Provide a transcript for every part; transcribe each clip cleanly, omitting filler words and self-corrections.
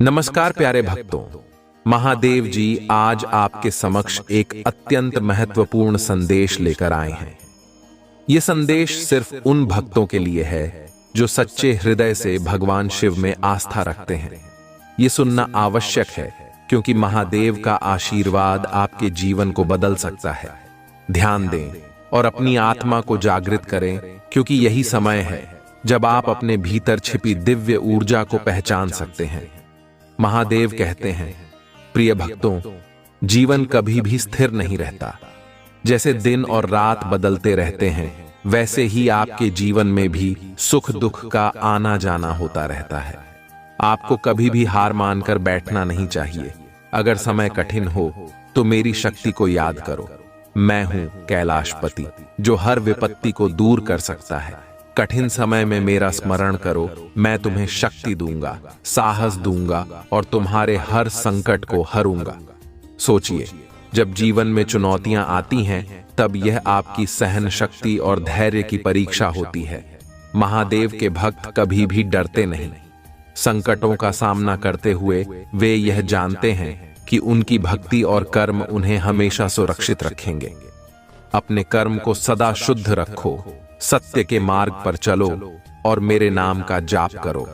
नमस्कार प्यारे भक्तों, महादेव जी आज आपके समक्ष एक अत्यंत महत्वपूर्ण संदेश लेकर आए हैं। यह संदेश सिर्फ उन भक्तों के लिए है जो सच्चे हृदय से भगवान शिव में आस्था रखते हैं। यह सुनना आवश्यक है क्योंकि महादेव का आशीर्वाद आपके जीवन को बदल सकता है। ध्यान दें और अपनी आत्मा को जागृत करें क्योंकि यही समय है जब आप अपने भीतर छिपी दिव्य ऊर्जा को पहचान सकते हैं। महादेव कहते हैं, प्रिय भक्तों, जीवन कभी भी स्थिर नहीं रहता। जैसे दिन और रात बदलते रहते हैं, वैसे ही आपके जीवन में भी सुख दुख का आना जाना होता रहता है। आपको कभी भी हार मानकर बैठना नहीं चाहिए। अगर समय कठिन हो तो मेरी शक्ति को याद करो। मैं हूं कैलाशपति जो हर विपत्ति को दूर कर सकता है। कठिन समय में मेरा स्मरण करो, मैं तुम्हें शक्ति दूंगा, साहस दूंगा और तुम्हारे हर संकट को हरूंगा। सोचिए, जब जीवन में चुनौतियां आती हैं, तब यह आपकी सहन शक्ति और धैर्य की परीक्षा होती है। महादेव के भक्त कभी भी डरते नहीं। संकटों का सामना करते हुए वे यह जानते हैं कि उनकी भक्ति और कर्म उन्हें हमेशा सुरक्षित रखेंगे। अपने कर्म को सदा शुद्ध रखो, सत्य के मार्ग पर चलो और मेरे नाम का जाप करो।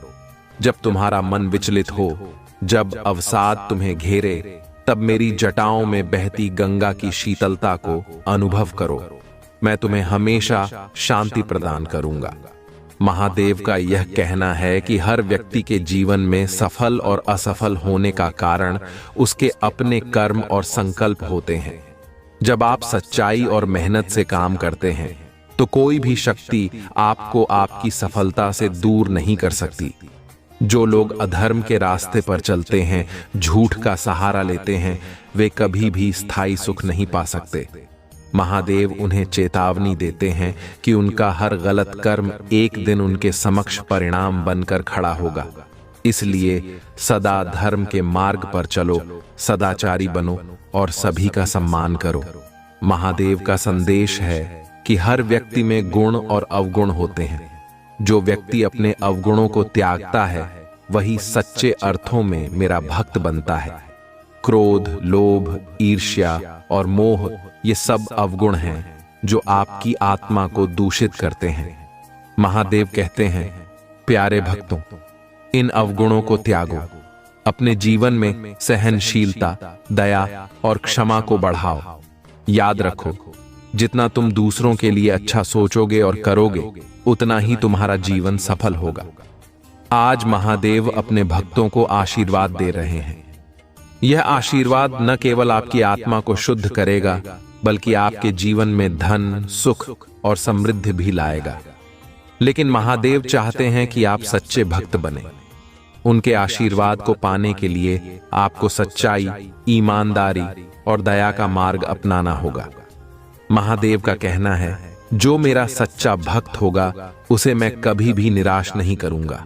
जब तुम्हारा मन विचलित हो, जब अवसाद तुम्हें घेरे, तब मेरी जटाओं में बहती गंगा की शीतलता को अनुभव करो। मैं तुम्हें हमेशा शांति प्रदान करूंगा। महादेव का यह कहना है कि हर व्यक्ति के जीवन में सफल और असफल होने का कारण उसके अपने कर्म और संकल्प होते हैं। जब आप सच्चाई और मेहनत से काम करते हैं तो कोई भी शक्ति आपको आपकी सफलता से दूर नहीं कर सकती। जो लोग अधर्म के रास्ते पर चलते हैं, झूठ का सहारा लेते हैं, वे कभी भी स्थायी सुख नहीं पा सकते। महादेव उन्हें चेतावनी देते हैं कि उनका हर गलत कर्म एक दिन उनके समक्ष परिणाम बनकर खड़ा होगा। इसलिए सदा धर्म के मार्ग पर चलो, सदाचारी बनो और सभी का सम्मान करो। महादेव का संदेश है कि हर व्यक्ति में गुण और अवगुण होते हैं। जो व्यक्ति अपने अवगुणों को त्यागता है, वही सच्चे अर्थों में मेरा भक्त बनता है। क्रोध, लोभ, ईर्ष्या और मोह ये सब अवगुण हैं जो आपकी आत्मा को दूषित करते हैं। महादेव कहते हैं, प्यारे भक्तों, इन अवगुणों को त्यागो। अपने जीवन में सहनशीलता, दया और क्षमा को बढ़ाओ। याद रखो, जितना तुम दूसरों के लिए अच्छा सोचोगे और करोगे, उतना ही तुम्हारा जीवन सफल होगा। आज महादेव अपने भक्तों को आशीर्वाद दे रहे हैं। यह आशीर्वाद न केवल आपकी आत्मा को शुद्ध करेगा, बल्कि आपके जीवन में धन, सुख और समृद्धि भी लाएगा। लेकिन महादेव चाहते हैं कि आप सच्चे भक्त बने। उनके आशीर्वाद को पाने के लिए आपको सच्चाई, ईमानदारी और दया का मार्ग अपनाना होगा। महादेव का कहना है, जो मेरा सच्चा भक्त होगा उसे मैं कभी भी निराश नहीं करूंगा।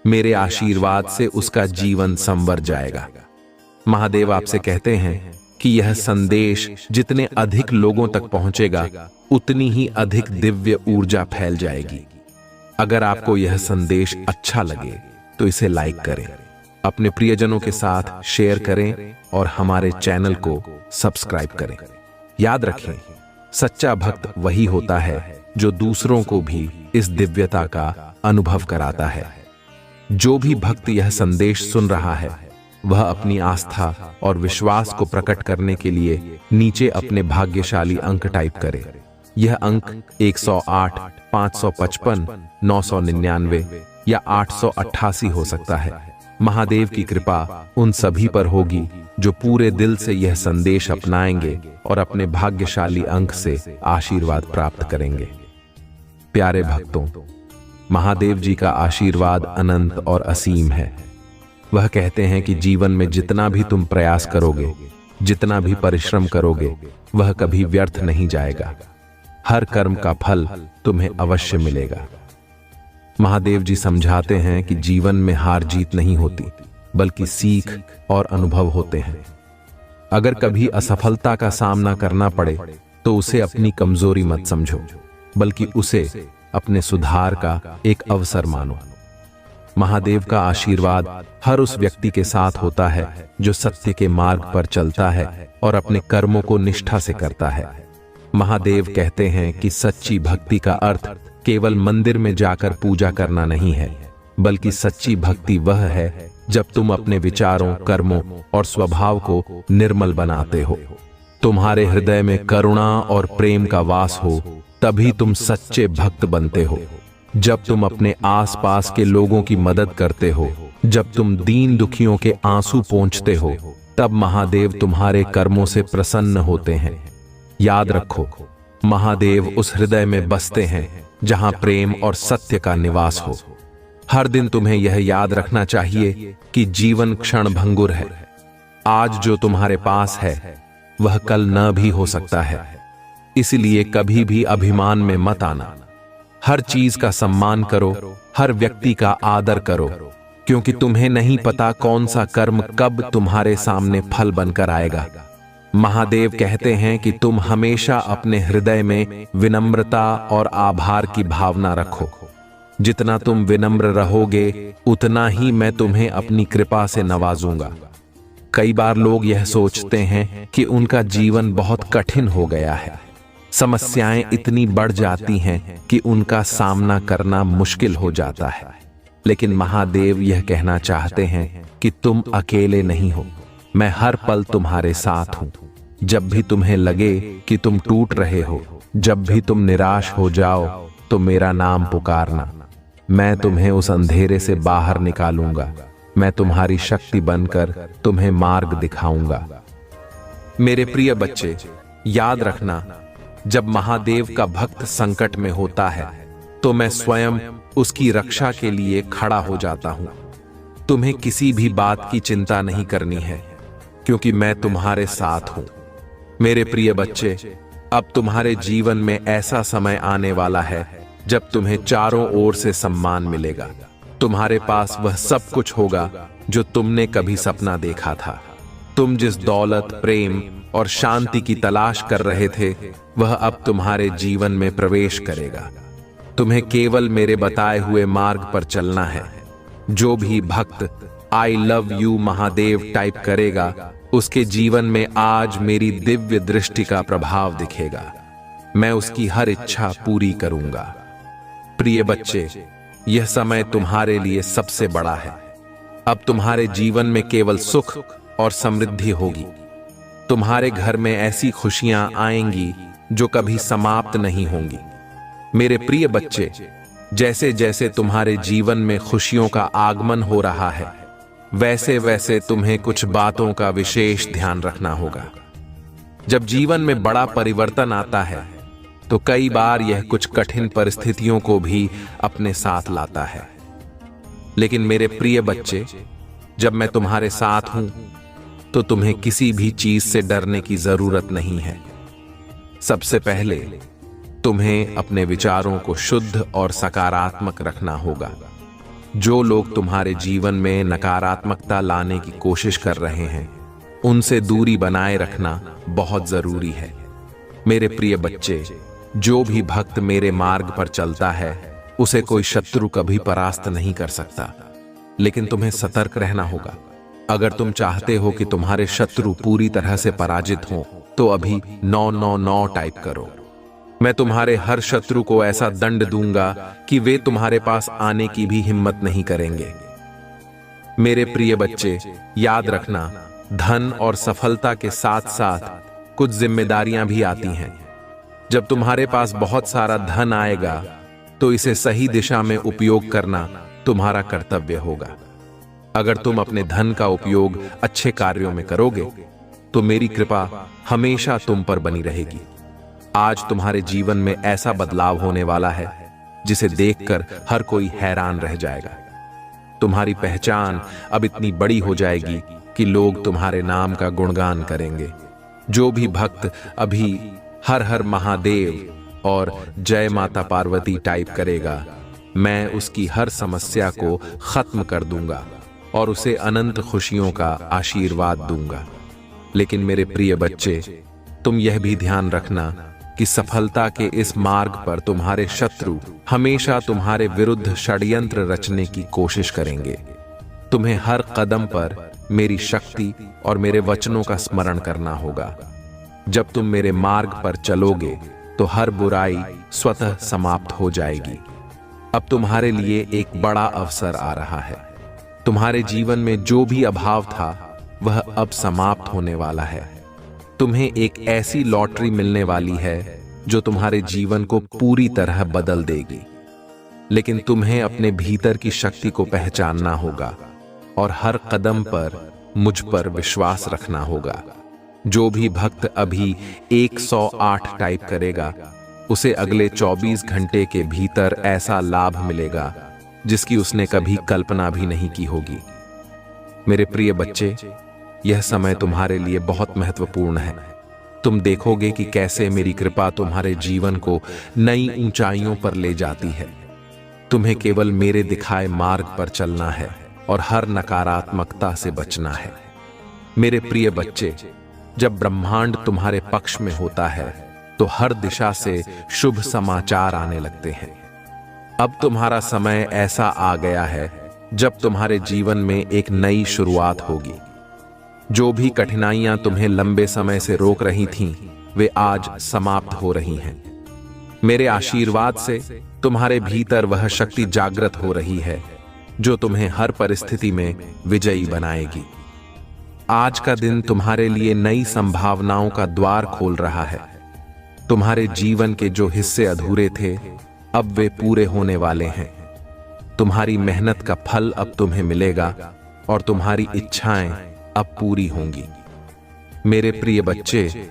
मेरे आशीर्वाद से उसका जीवन संवर जाएगा। महादेव आपसे कहते हैं कि यह संदेश जितने अधिक लोगों तक पहुंचेगा, उतनी ही अधिक दिव्य ऊर्जा फैल जाएगी। अगर आपको यह संदेश अच्छा लगे तो इसे लाइक करें, अपने प्रियजनों के साथ शेयर करें और हमारे चैनल को सब्सक्राइब करें। याद रखें, सच्चा भक्त वही होता है जो दूसरों को भी इस दिव्यता का अनुभव कराता है। जो भी भक्त यह संदेश सुन रहा है, वह अपनी आस्था और विश्वास को प्रकट करने के लिए नीचे अपने भाग्यशाली अंक टाइप करे। यह अंक 108, 555, 999 या 888 हो सकता है। महादेव की कृपा उन सभी पर होगी जो पूरे दिल से यह संदेश अपनाएंगे और अपने भाग्यशाली अंक से आशीर्वाद प्राप्त करेंगे। प्यारे भक्तों, महादेव जी का आशीर्वाद अनंत और असीम है। वह कहते हैं कि जीवन में जितना भी तुम प्रयास करोगे, जितना भी परिश्रम करोगे, वह कभी व्यर्थ नहीं जाएगा। हर कर्म का फल तुम्हें अवश्य मिलेगा। महादेव जी समझाते हैं कि जीवन में हार जीत नहीं होती, बल्कि सीख और अनुभव होते हैं। अगर कभी असफलता का सामना करना पड़े तो उसे अपनी कमजोरी मत समझो, बल्कि उसे अपने सुधार का एक अवसर मानो। महादेव का आशीर्वाद हर उस व्यक्ति के साथ होता है जो सत्य के मार्ग पर चलता है और अपने कर्मों को निष्ठा से करता है। महादेव कहते हैं कि सच्ची भक्ति का अर्थ केवल मंदिर में जाकर पूजा करना नहीं है, बल्कि सच्ची भक्ति वह है जब तुम अपने विचारों, कर्मों और स्वभाव को निर्मल बनाते हो। तुम्हारे हृदय में करुणा और प्रेम का वास हो, तभी तुम सच्चे भक्त बनते हो। जब तुम अपने आसपास के लोगों की मदद करते हो, जब तुम दीन दुखियों के आंसू पोंछते हो, तब महादेव तुम्हारे कर्मों से प्रसन्न होते हैं। याद रखो, महादेव उस हृदय में बसते हैं जहां प्रेम और सत्य का निवास हो। हर दिन तुम्हें यह याद रखना चाहिए कि जीवन क्षण भंगुर है। आज जो तुम्हारे पास है वह कल न भी हो सकता है, इसलिए कभी भी अभिमान में मत आना। हर चीज का सम्मान करो, हर व्यक्ति का आदर करो, क्योंकि तुम्हें नहीं पता कौन सा कर्म कब तुम्हारे सामने फल बनकर आएगा। महादेव कहते हैं कि तुम हमेशा अपने हृदय में विनम्रता और आभार की भावना रखो। जितना तुम विनम्र रहोगे, उतना ही मैं तुम्हें अपनी कृपा से नवाजूंगा। कई बार लोग यह सोचते हैं कि उनका जीवन बहुत कठिन हो गया है, समस्याएं इतनी बढ़ जाती हैं कि उनका सामना करना मुश्किल हो जाता है। लेकिन महादेव यह कहना चाहते हैं कि तुम अकेले नहीं हो, मैं हर पल तुम्हारे साथ हूं। जब भी तुम्हें लगे कि तुम टूट रहे हो, जब भी तुम निराश हो जाओ, तो मेरा नाम पुकारना। मैं तुम्हें उस अंधेरे से बाहर निकालूंगा। मैं तुम्हारी शक्ति बनकर तुम्हें मार्ग दिखाऊंगा। मेरे प्रिय बच्चे, याद रखना, जब महादेव का भक्त संकट में होता है तो मैं स्वयं उसकी रक्षा के लिए खड़ा हो जाता हूं। तुम्हें किसी भी बात की चिंता नहीं करनी है, क्योंकि मैं तुम्हारे साथ हूं। मेरे प्रिय बच्चे, अब तुम्हारे जीवन में ऐसा समय आने वाला है जब तुम्हें चारों ओर से सम्मान मिलेगा। तुम्हारे पास वह सब कुछ होगा जो तुमने कभी सपना देखा था। तुम जिस दौलत, प्रेम और शांति की तलाश कर रहे थे, वह अब तुम्हारे जीवन में प्रवेश करेगा। तुम्हें केवल मेरे बताए हुए मार्ग पर चलना है। जो भी भक्त I love you Mahadev type करेगा, उसके जीवन में आज मेरी दिव्य दृष्टि का प्रभाव दिखेगा। मैं उसकी हर इच्छा पूरी करूंगा। प्रिय बच्चे, यह समय तुम्हारे लिए सबसे बड़ा है। अब तुम्हारे जीवन में केवल सुख और समृद्धि होगी। तुम्हारे घर में ऐसी खुशियां आएंगी जो कभी समाप्त नहीं होंगी। मेरे प्रिय बच्चे, जैसे जैसे तुम्हारे जीवन में खुशियों का आगमन हो रहा है, वैसे वैसे तुम्हें कुछ बातों का विशेष ध्यान रखना होगा। जब जीवन में बड़ा परिवर्तन आता है तो कई बार यह कुछ कठिन परिस्थितियों को भी अपने साथ लाता है। लेकिन मेरे प्रिय बच्चे, जब मैं तुम्हारे साथ हूं तो तुम्हें किसी भी चीज से डरने की जरूरत नहीं है। सबसे पहले तुम्हें अपने विचारों को शुद्ध और सकारात्मक रखना होगा। जो लोग तुम्हारे जीवन में नकारात्मकता लाने की कोशिश कर रहे हैं, उनसे दूरी बनाए रखना बहुत जरूरी है। मेरे प्रिय बच्चे, जो भी भक्त मेरे मार्ग पर चलता है, उसे कोई शत्रु कभी परास्त नहीं कर सकता। लेकिन तुम्हें सतर्क रहना होगा। अगर तुम चाहते हो कि तुम्हारे शत्रु पूरी तरह से पराजित हों, तो अभी 999 टाइप करो। मैं तुम्हारे हर शत्रु को ऐसा दंड दूंगा कि वे तुम्हारे पास आने की भी हिम्मत नहीं करेंगे। मेरे प्रिय बच्चे, याद रखना, धन और सफलता के साथ साथ कुछ जिम्मेदारियां भी आती हैं। जब तुम्हारे पास बहुत सारा धन आएगा तो इसे सही दिशा में उपयोग करना तुम्हारा कर्तव्य होगा। अगर तुम अपने धन का उपयोग अच्छे कार्यों में करोगे तो मेरी कृपा हमेशा तुम पर बनी रहेगी। आज तुम्हारे जीवन में ऐसा बदलाव होने वाला है जिसे देखकर हर कोई हैरान रह जाएगा। तुम्हारी पहचान अब इतनी बड़ी हो जाएगी कि लोग तुम्हारे नाम का गुणगान करेंगे। जो भी भक्त अभी हर हर महादेव और जय माता पार्वती टाइप करेगा, मैं उसकी हर समस्या को खत्म कर दूंगा और उसे अनंत खुशियों का आशीर्वाद दूंगा। लेकिन मेरे प्रिय बच्चे, तुम यह भी ध्यान रखना कि सफलता के इस मार्ग पर तुम्हारे शत्रु हमेशा तुम्हारे विरुद्ध षड्यंत्र रचने की कोशिश करेंगे। तुम्हें हर कदम पर मेरी शक्ति और मेरे वचनों का स्मरण करना होगा। जब तुम मेरे मार्ग पर चलोगे तो हर बुराई स्वतः समाप्त हो जाएगी। अब तुम्हारे लिए एक बड़ा अवसर आ रहा है। तुम्हारे जीवन में जो भी अभाव था वह अब समाप्त होने वाला है। तुम्हें एक ऐसी लॉटरी मिलने वाली है जो तुम्हारे जीवन को पूरी तरह बदल देगी। लेकिन तुम्हें अपने भीतर की शक्ति को पहचानना होगा और हर कदम पर मुझ पर विश्वास रखना होगा। जो भी भक्त अभी 108 टाइप करेगा उसे अगले 24 घंटे के भीतर ऐसा लाभ मिलेगा जिसकी उसने कभी कल्पना भी नहीं की होगी। मेरे प्रिय बच्चे, यह समय तुम्हारे लिए बहुत महत्वपूर्ण है। तुम देखोगे कि कैसे मेरी कृपा तुम्हारे जीवन को नई ऊंचाइयों पर ले जाती है। तुम्हें केवल मेरे दिखाए मार्ग पर चलना है और हर नकारात्मकता से बचना है। मेरे प्रिय बच्चे, जब ब्रह्मांड तुम्हारे पक्ष में होता है तो हर दिशा से शुभ समाचार आने लगते हैं। अब तुम्हारा समय ऐसा आ गया है जब तुम्हारे जीवन में एक नई शुरुआत होगी। जो भी कठिनाइयां तुम्हें लंबे समय से रोक रही थीं, वे आज समाप्त हो रही हैं। मेरे आशीर्वाद से तुम्हारे भीतर वह शक्ति जागृत हो रही है जो तुम्हें हर परिस्थिति में विजयी बनाएगी। आज का दिन तुम्हारे लिए नई संभावनाओं का द्वार खोल रहा है। तुम्हारे जीवन के जो हिस्से अधूरे थे अब वे पूरे होने वाले हैं। तुम्हारी मेहनत का फल अब तुम्हें मिलेगा और तुम्हारी इच्छाएं अब पूरी होंगी। मेरे प्रिय बच्चे,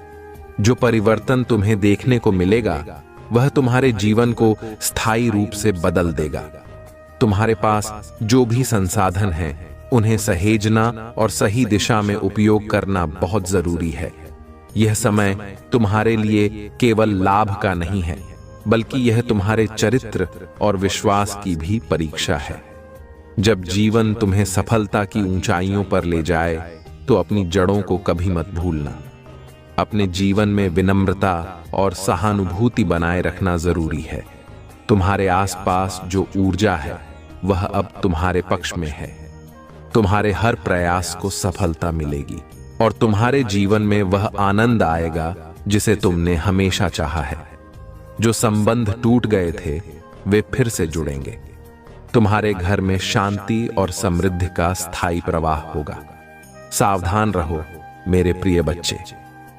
जो परिवर्तन तुम्हें देखने को मिलेगा वह तुम्हारे जीवन को स्थायी रूप से बदल देगा। तुम्हारे पास जो भी संसाधन हैं उन्हें सहेजना और सही दिशा में उपयोग करना बहुत जरूरी है। यह समय तुम्हारे लिए केवल लाभ का नहीं है, बल्कि यह तुम्हारे चरित्र और विश्वास की भी परीक्षा है। जब जीवन तुम्हें सफलता की ऊंचाइयों पर ले जाए तो अपनी जड़ों को कभी मत भूलना। अपने जीवन में विनम्रता और सहानुभूति बनाए रखना जरूरी है। तुम्हारे आसपास जो ऊर्जा है वह अब तुम्हारे पक्ष में है। तुम्हारे हर प्रयास को सफलता मिलेगी और तुम्हारे जीवन में वह आनंद आएगा जिसे तुमने हमेशा चाहा है। जो संबंध टूट गए थे वे फिर से जुड़ेंगे। तुम्हारे घर में शांति और समृद्धि का स्थायी प्रवाह होगा। सावधान रहो मेरे प्रिय बच्चे,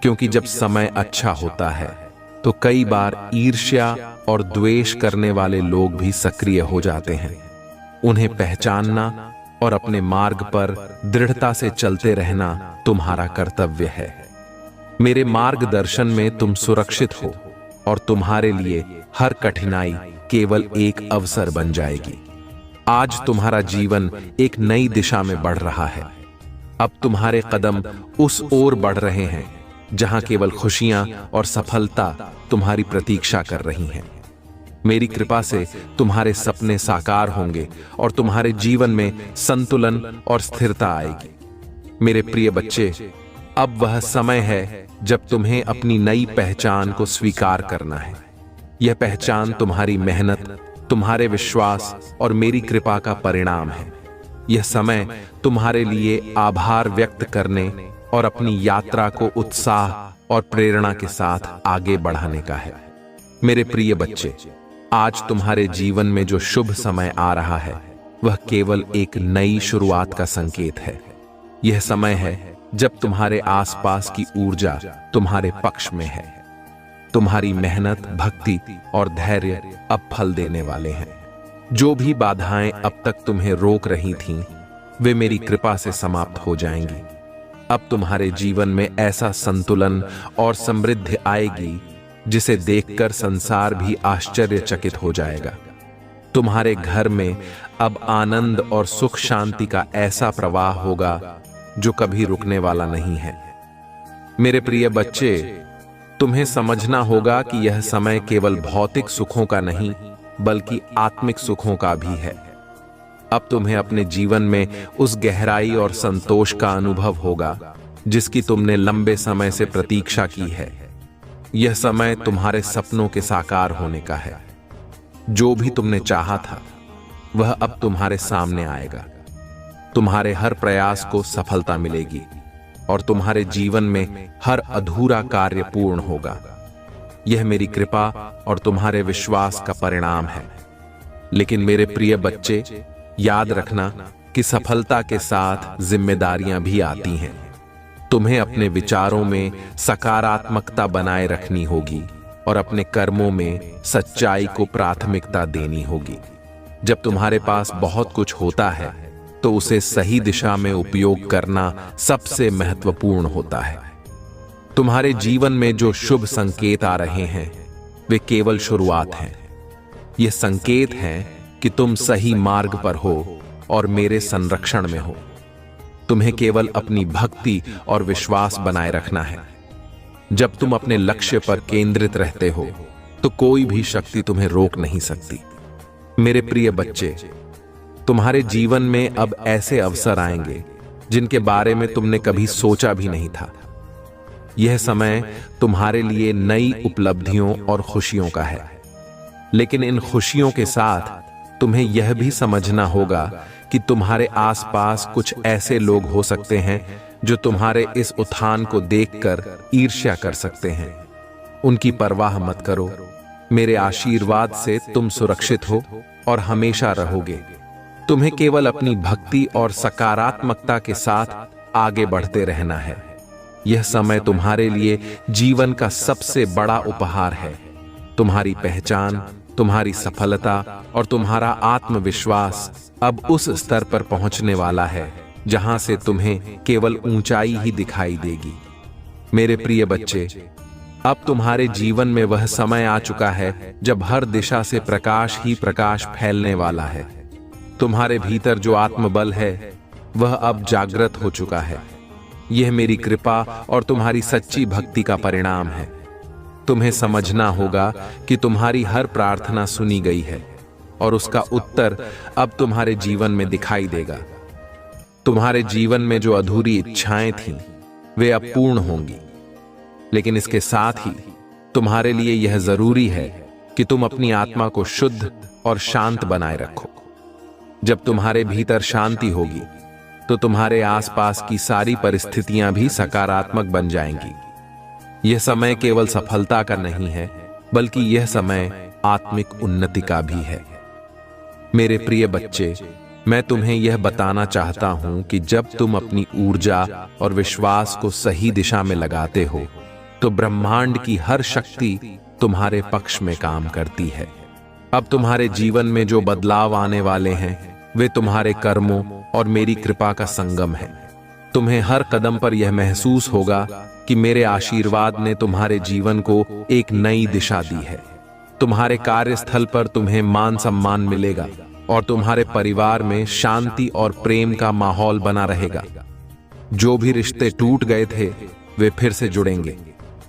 क्योंकि जब समय अच्छा होता है तो कई बार ईर्ष्या और द्वेष करने वाले लोग भी सक्रिय हो जाते हैं। उन्हें पहचानना और अपने मार्ग पर दृढ़ता से चलते रहना तुम्हारा कर्तव्य है। मेरे मार्गदर्शन में तुम सुरक्षित हो और तुम्हारे लिए हर कठिनाई केवल एक अवसर बन जाएगी। आज तुम्हारा जीवन एक नई दिशा में बढ़ रहा है। अब तुम्हारे कदम उस ओर बढ़ रहे हैं जहां केवल खुशियां और सफलता तुम्हारी प्रतीक्षा कर रही हैं। मेरी कृपा से तुम्हारे सपने साकार होंगे और तुम्हारे जीवन में संतुलन और स्थिरता आएगी। मेरे प्रिय बच्चे, अब वह समय है जब तुम्हें अपनी नई पहचान को स्वीकार करना है। यह पहचान तुम्हारी मेहनत, तुम्हारे विश्वास और मेरी कृपा का परिणाम है। यह समय तुम्हारे लिए आभार व्यक्त करने और अपनी यात्रा को उत्साह और प्रेरणा के साथ आगे बढ़ाने का है। मेरे प्रिय बच्चे, आज तुम्हारे जीवन में जो शुभ समय आ रहा है वह केवल एक नई शुरुआत का संकेत है। यह समय है जब तुम्हारे आसपास की ऊर्जा तुम्हारे पक्ष में है। तुम्हारी मेहनत, भक्ति और धैर्य अब फल देने वाले हैं। जो भी बाधाएं अब तक तुम्हें रोक रही थीं, वे मेरी कृपा से समाप्त हो जाएंगी। अब तुम्हारे जीवन में ऐसा संतुलन और समृद्धि आएगी जिसे देखकर संसार भी आश्चर्यचकित हो जाएगा। तुम्हारे घर में अब आनंद और सुख शांति का ऐसा प्रवाह होगा जो कभी रुकने वाला नहीं है। मेरे प्रिय बच्चे, तुम्हें समझना होगा कि यह समय केवल भौतिक सुखों का नहीं बल्कि आत्मिक सुखों का भी है। अब तुम्हें अपने जीवन में उस गहराई और संतोष का अनुभव होगा जिसकी तुमने लंबे समय से प्रतीक्षा की है। यह समय तुम्हारे सपनों के साकार होने का है। जो भी तुमने चाहा था वह अब तुम्हारे सामने आएगा। तुम्हारे हर प्रयास को सफलता मिलेगी और तुम्हारे जीवन में हर अधूरा कार्य पूर्ण होगा। यह मेरी कृपा और तुम्हारे विश्वास का परिणाम है। लेकिन मेरे प्रिय बच्चे, याद रखना कि सफलता के साथ जिम्मेदारियां भी आती हैं। तुम्हें अपने विचारों में सकारात्मकता बनाए रखनी होगी और अपने कर्मों में सच्चाई को प्राथमिकता देनी होगी। जब तुम्हारे पास बहुत कुछ होता है तो उसे सही दिशा में उपयोग करना सबसे महत्वपूर्ण होता है। तुम्हारे जीवन में जो शुभ संकेत आ रहे हैं वे केवल शुरुआत हैं। ये संकेत हैं कि तुम सही मार्ग पर हो और मेरे संरक्षण में हो। तुम्हें केवल अपनी भक्ति और विश्वास बनाए रखना है। जब तुम अपने लक्ष्य पर केंद्रित रहते हो तो कोई भी शक्ति तुम्हें रोक नहीं सकती। मेरे प्रिय बच्चे, तुम्हारे जीवन में अब ऐसे अवसर आएंगे जिनके बारे में तुमने कभी सोचा भी नहीं था। यह समय तुम्हारे लिए नई उपलब्धियों और खुशियों का है। लेकिन इन खुशियों के साथ तुम्हें यह भी समझना होगा कि तुम्हारे आसपास कुछ ऐसे लोग हो सकते हैं जो तुम्हारे इस उत्थान को देखकर ईर्ष्या कर सकते हैं। उनकी परवाह मत करो। मेरे आशीर्वाद से तुम सुरक्षित हो और हमेशा रहोगे। तुम्हें केवल अपनी भक्ति और सकारात्मकता के साथ आगे बढ़ते रहना है। यह समय तुम्हारे लिए जीवन का सबसे बड़ा उपहार है। तुम्हारी पहचान, तुम्हारी सफलता और तुम्हारा आत्मविश्वास अब उस स्तर पर पहुंचने वाला है जहां से तुम्हें केवल ऊंचाई ही दिखाई देगी। मेरे प्रिय बच्चे, अब तुम्हारे जीवन में वह समय आ चुका है जब हर दिशा से प्रकाश ही प्रकाश फैलने वाला है। तुम्हारे भीतर जो आत्मबल है वह अब जागृत हो चुका है। यह मेरी कृपा और तुम्हारी सच्ची भक्ति का परिणाम है। तुम्हें समझना होगा कि तुम्हारी हर प्रार्थना सुनी गई है और उसका उत्तर अब तुम्हारे जीवन में दिखाई देगा। तुम्हारे जीवन में जो अधूरी इच्छाएं थीं, वे अब पूर्ण होंगी। लेकिन इसके साथ ही तुम्हारे लिए यह जरूरी है कि तुम अपनी आत्मा को शुद्ध और शांत बनाए रखो। जब तुम्हारे भीतर शांति होगी तो तुम्हारे आसपास की सारी परिस्थितियां भी सकारात्मक बन जाएंगी। यह समय केवल सफलता का नहीं है, बल्कि यह समय आत्मिक उन्नति का भी है। मेरे प्रिय बच्चे, मैं तुम्हें यह बताना चाहता हूं कि जब तुम अपनी ऊर्जा और विश्वास को सही दिशा में लगाते हो तो ब्रह्मांड की हर शक्ति तुम्हारे पक्ष में काम करती है। अब तुम्हारे जीवन में जो बदलाव आने वाले हैं वे तुम्हारे कर्मों और मेरी कृपा का संगम है। तुम्हें हर कदम पर यह महसूस होगा कि मेरे आशीर्वाद ने तुम्हारे जीवन को एक नई दिशा दी है। तुम्हारे कार्यस्थल पर तुम्हें मान सम्मान मिलेगा और तुम्हारे परिवार में शांति और प्रेम का माहौल बना रहेगा। जो भी रिश्ते टूट गए थे वे फिर से जुड़ेंगे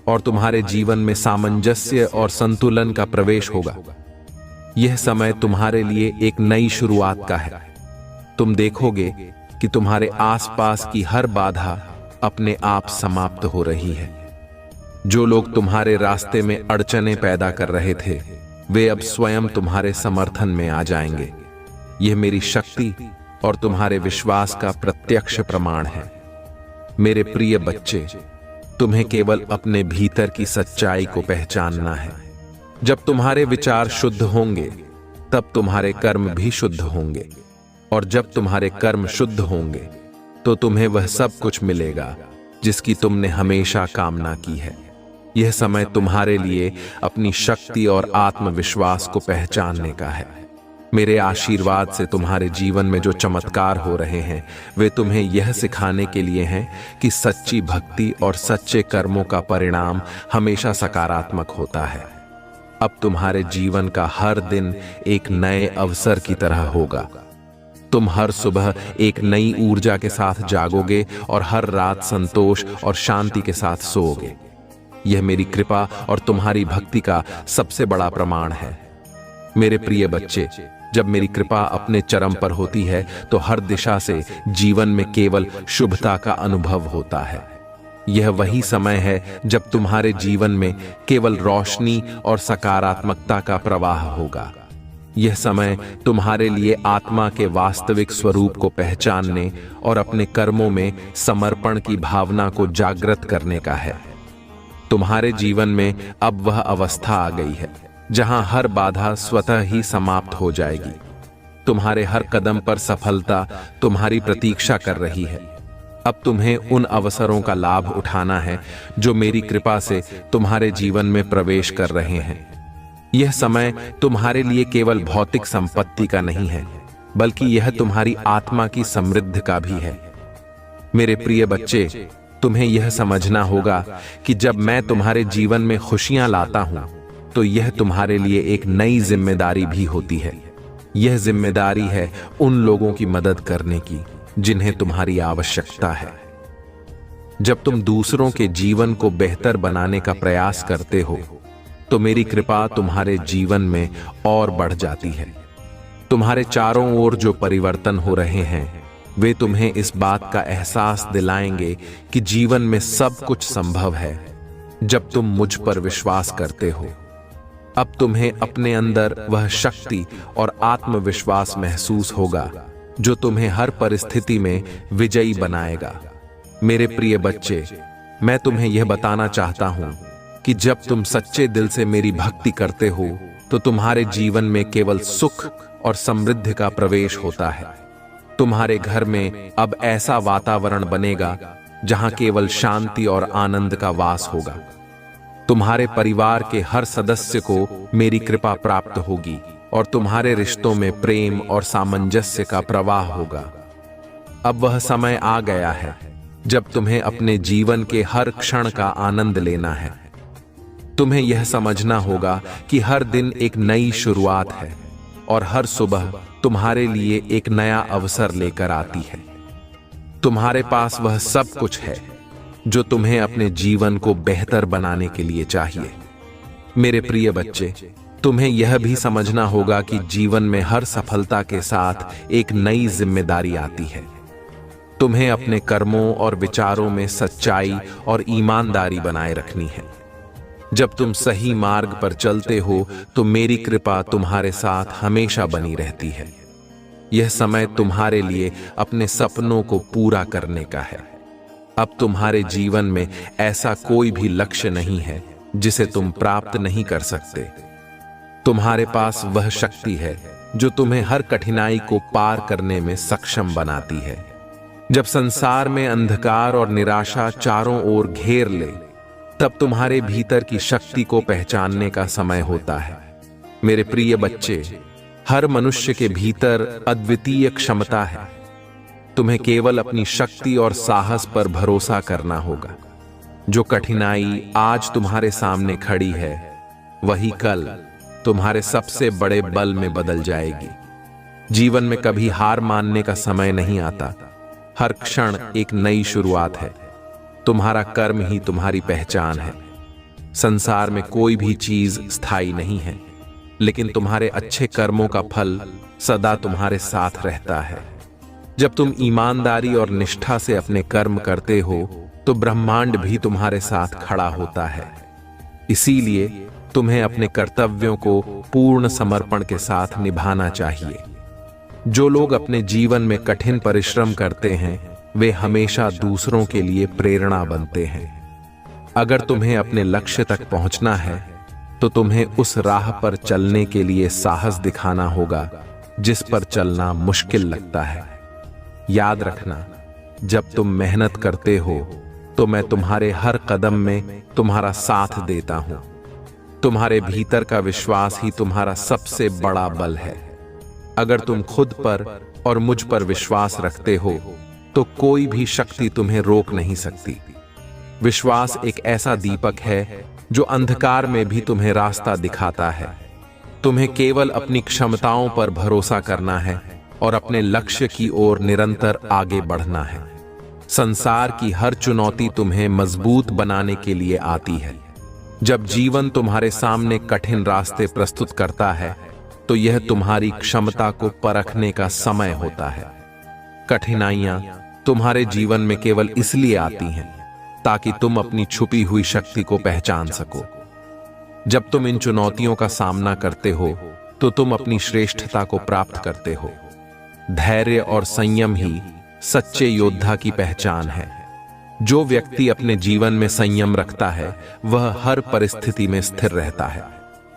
और तुम्हारे जीवन में सामंजस्य और संतुलन का प्रवेश होगा। यह समय तुम्हारे लिए एक नई शुरुआत का है। तुम देखोगे कि तुम्हारे आसपास की हर बाधा अपने आप समाप्त हो रही है। जो लोग तुम्हारे रास्ते में अड़चनें पैदा कर रहे थे वे अब स्वयं तुम्हारे समर्थन में आ जाएंगे। यह मेरी शक्ति और तुम्हारे विश्वास का प्रत्यक्ष प्रमाण है। मेरे प्रिय बच्चे, तुम्हें केवल अपने भीतर की सच्चाई को पहचानना है। जब तुम्हारे विचार शुद्ध होंगे तब तुम्हारे कर्म भी शुद्ध होंगे और जब तुम्हारे कर्म शुद्ध होंगे तो तुम्हें वह सब कुछ मिलेगा जिसकी तुमने हमेशा कामना की है। यह समय तुम्हारे लिए अपनी शक्ति और आत्मविश्वास को पहचानने का है। मेरे आशीर्वाद से तुम्हारे जीवन में जो चमत्कार हो रहे हैं वे तुम्हें यह सिखाने के लिए हैं कि सच्ची भक्ति और सच्चे कर्मों का परिणाम हमेशा सकारात्मक होता है। अब तुम्हारे जीवन का हर दिन एक नए अवसर की तरह होगा। तुम हर सुबह एक नई ऊर्जा के साथ जागोगे और हर रात संतोष और शांति के साथ सोओगे। यह मेरी कृपा और तुम्हारी भक्ति का सबसे बड़ा प्रमाण है। मेरे प्रिय बच्चे, जब मेरी कृपा अपने चरम पर होती है तो हर दिशा से जीवन में केवल शुभता का अनुभव होता है। यह वही समय है जब तुम्हारे जीवन में केवल रोशनी और सकारात्मकता का प्रवाह होगा। यह समय तुम्हारे लिए आत्मा के वास्तविक स्वरूप को पहचानने और अपने कर्मों में समर्पण की भावना को जागृत करने का है। तुम्हारे जीवन में अब वह अवस्था आ गई है जहां हर बाधा स्वतः ही समाप्त हो जाएगी। तुम्हारे हर कदम पर सफलता तुम्हारी प्रतीक्षा कर रही है। अब तुम्हें उन अवसरों का लाभ उठाना है जो मेरी कृपा से तुम्हारे जीवन में प्रवेश कर रहे हैं। यह समय तुम्हारे लिए केवल भौतिक संपत्ति का नहीं है, बल्कि यह तुम्हारी आत्मा की समृद्धि का भी है। मेरे प्रिय बच्चे, तुम्हें यह समझना होगा कि जब मैं तुम्हारे जीवन में खुशियां लाता हूं, तो यह तुम्हारे लिए एक नई जिम्मेदारी भी होती है। यह जिम्मेदारी है उन लोगों की मदद करने की जिन्हें तुम्हारी आवश्यकता है। जब तुम दूसरों के जीवन को बेहतर बनाने का प्रयास करते हो, तो मेरी कृपा तुम्हारे जीवन में और बढ़ जाती है। तुम्हारे चारों ओर जो परिवर्तन हो रहे हैं, वे तुम्हें इस बात का एहसास दिलाएंगे कि जीवन में सब कुछ संभव है जब तुम मुझ पर विश्वास करते हो। अब तुम्हें अपने अंदर वह शक्ति और आत्मविश्वास महसूस होगा जो तुम्हें हर परिस्थिति में विजयी बनाएगा। मेरे प्रिय बच्चे, मैं तुम्हें यह बताना चाहता हूं कि जब तुम सच्चे दिल से मेरी भक्ति करते हो, तो तुम्हारे जीवन में केवल सुख और समृद्धि का प्रवेश होता है। तुम्हारे घर में अब ऐसा वातावरण बनेगा जहां केवल शांति और आनंद का वास होगा। तुम्हारे परिवार के हर सदस्य को मेरी कृपा प्राप्त होगी और तुम्हारे रिश्तों में प्रेम और सामंजस्य का प्रवाह होगा। अब वह समय आ गया है जब तुम्हें अपने जीवन के हर क्षण का आनंद लेना है। तुम्हें यह समझना होगा कि हर दिन एक नई शुरुआत है और हर सुबह तुम्हारे लिए एक नया अवसर लेकर आती है। तुम्हारे पास वह सब कुछ है जो तुम्हें अपने जीवन को बेहतर बनाने के लिए चाहिए। मेरे प्रिय बच्चे, तुम्हें यह भी समझना होगा कि जीवन में हर सफलता के साथ एक नई जिम्मेदारी आती है। तुम्हें अपने कर्मों और विचारों में सच्चाई और ईमानदारी बनाए रखनी है। जब तुम सही मार्ग पर चलते हो, तो मेरी कृपा तुम्हारे साथ हमेशा बनी रहती है। यह समय तुम्हारे लिए अपने सपनों को पूरा करने का है। अब तुम्हारे जीवन में ऐसा कोई भी लक्ष्य नहीं है जिसे तुम प्राप्त नहीं कर सकते। तुम्हारे पास वह शक्ति है जो तुम्हें हर कठिनाई को पार करने में सक्षम बनाती है। जब संसार में अंधकार और निराशा चारों ओर घेर ले, तब तुम्हारे भीतर की शक्ति को पहचानने का समय होता है। मेरे प्रिय बच्चे, हर मनुष्य के भीतर अद्वितीय क्षमता है। तुम्हें केवल अपनी शक्ति और साहस पर भरोसा करना होगा। जो कठिनाई आज तुम्हारे सामने खड़ी है, वही कल तुम्हारे सबसे बड़े बल में बदल जाएगी। जीवन में कभी हार मानने का समय नहीं आता। हर क्षण एक नई शुरुआत है। तुम्हारा कर्म ही तुम्हारी पहचान है। संसार में कोई भी चीज स्थायी नहीं है, लेकिन तुम्हारे अच्छे कर्मों का फल सदा तुम्हारे साथ रहता है। जब तुम ईमानदारी और निष्ठा से अपने कर्म करते हो, तो ब्रह्मांड भी तुम्हारे साथ खड़ा होता है। इसीलिए तुम्हें अपने कर्तव्यों को पूर्ण समर्पण के साथ निभाना चाहिए। जो लोग अपने जीवन में कठिन परिश्रम करते हैं, वे हमेशा दूसरों के लिए प्रेरणा बनते हैं। अगर तुम्हें अपने लक्ष्य तक पहुंचना है, तो तुम्हें उस राह पर चलने के लिए साहस दिखाना होगा जिस पर चलना मुश्किल लगता है। याद रखना, जब तुम मेहनत करते हो, तो मैं तुम्हारे हर कदम में तुम्हारा साथ देता हूं। तुम्हारे भीतर का विश्वास ही तुम्हारा सबसे बड़ा बल है। अगर तुम खुद पर और मुझ पर विश्वास रखते हो, तो कोई भी शक्ति तुम्हें रोक नहीं सकती। विश्वास एक ऐसा दीपक है जो अंधकार में भी तुम्हें रास्ता दिखाता है। तुम्हें केवल अपनी क्षमताओं पर भरोसा करना है और अपने लक्ष्य की ओर निरंतर आगे बढ़ना है। संसार की हर चुनौती तुम्हें मजबूत बनाने के लिए आती है। जब जीवन तुम्हारे सामने कठिन रास्ते प्रस्तुत करता है, तो यह तुम्हारी क्षमता को परखने का समय होता है। कठिनाइयां तुम्हारे जीवन में केवल इसलिए आती हैं ताकि तुम अपनी छुपी हुई शक्ति को पहचान सको। जब तुम इन चुनौतियों का सामना करते हो तो तुम अपनी श्रेष्ठता को प्राप्त करते हो। धैर्य और संयम ही सच्चे योद्धा की पहचान है। जो व्यक्ति अपने जीवन में संयम रखता है वह हर परिस्थिति में स्थिर रहता है।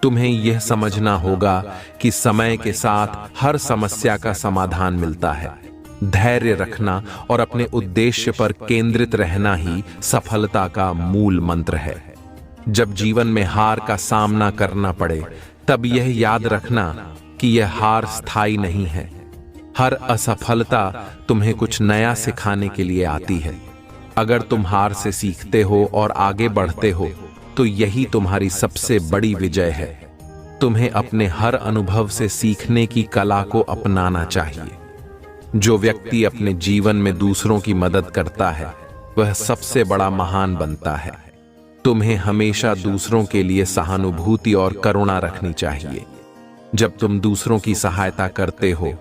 तुम्हें यह समझना होगा कि समय के साथ हर समस्या का समाधान मिलता है। धैर्य रखना और अपने उद्देश्य पर केंद्रित रहना ही सफलता का मूल मंत्र है। जब जीवन में हार का सामना करना पड़े तब यह याद रखना कि यह हार स्थायी नहीं है। हर असफलता तुम्हें कुछ नया सिखाने के लिए आती है। अगर तुम हार से सीखते हो और आगे बढ़ते हो तो यही तुम्हारी सबसे बड़ी विजय है। तुम्हें अपने हर अनुभव से सीखने की कला को अपनाना चाहिए। जो व्यक्ति अपने जीवन में दूसरों की मदद करता है वह सबसे बड़ा महान बनता है। तुम्हें हमेशा दूसरों के लिए सहानुभूति और करुणा रखनी चाहिए। जब तुम दूसरों की सहायता करते हो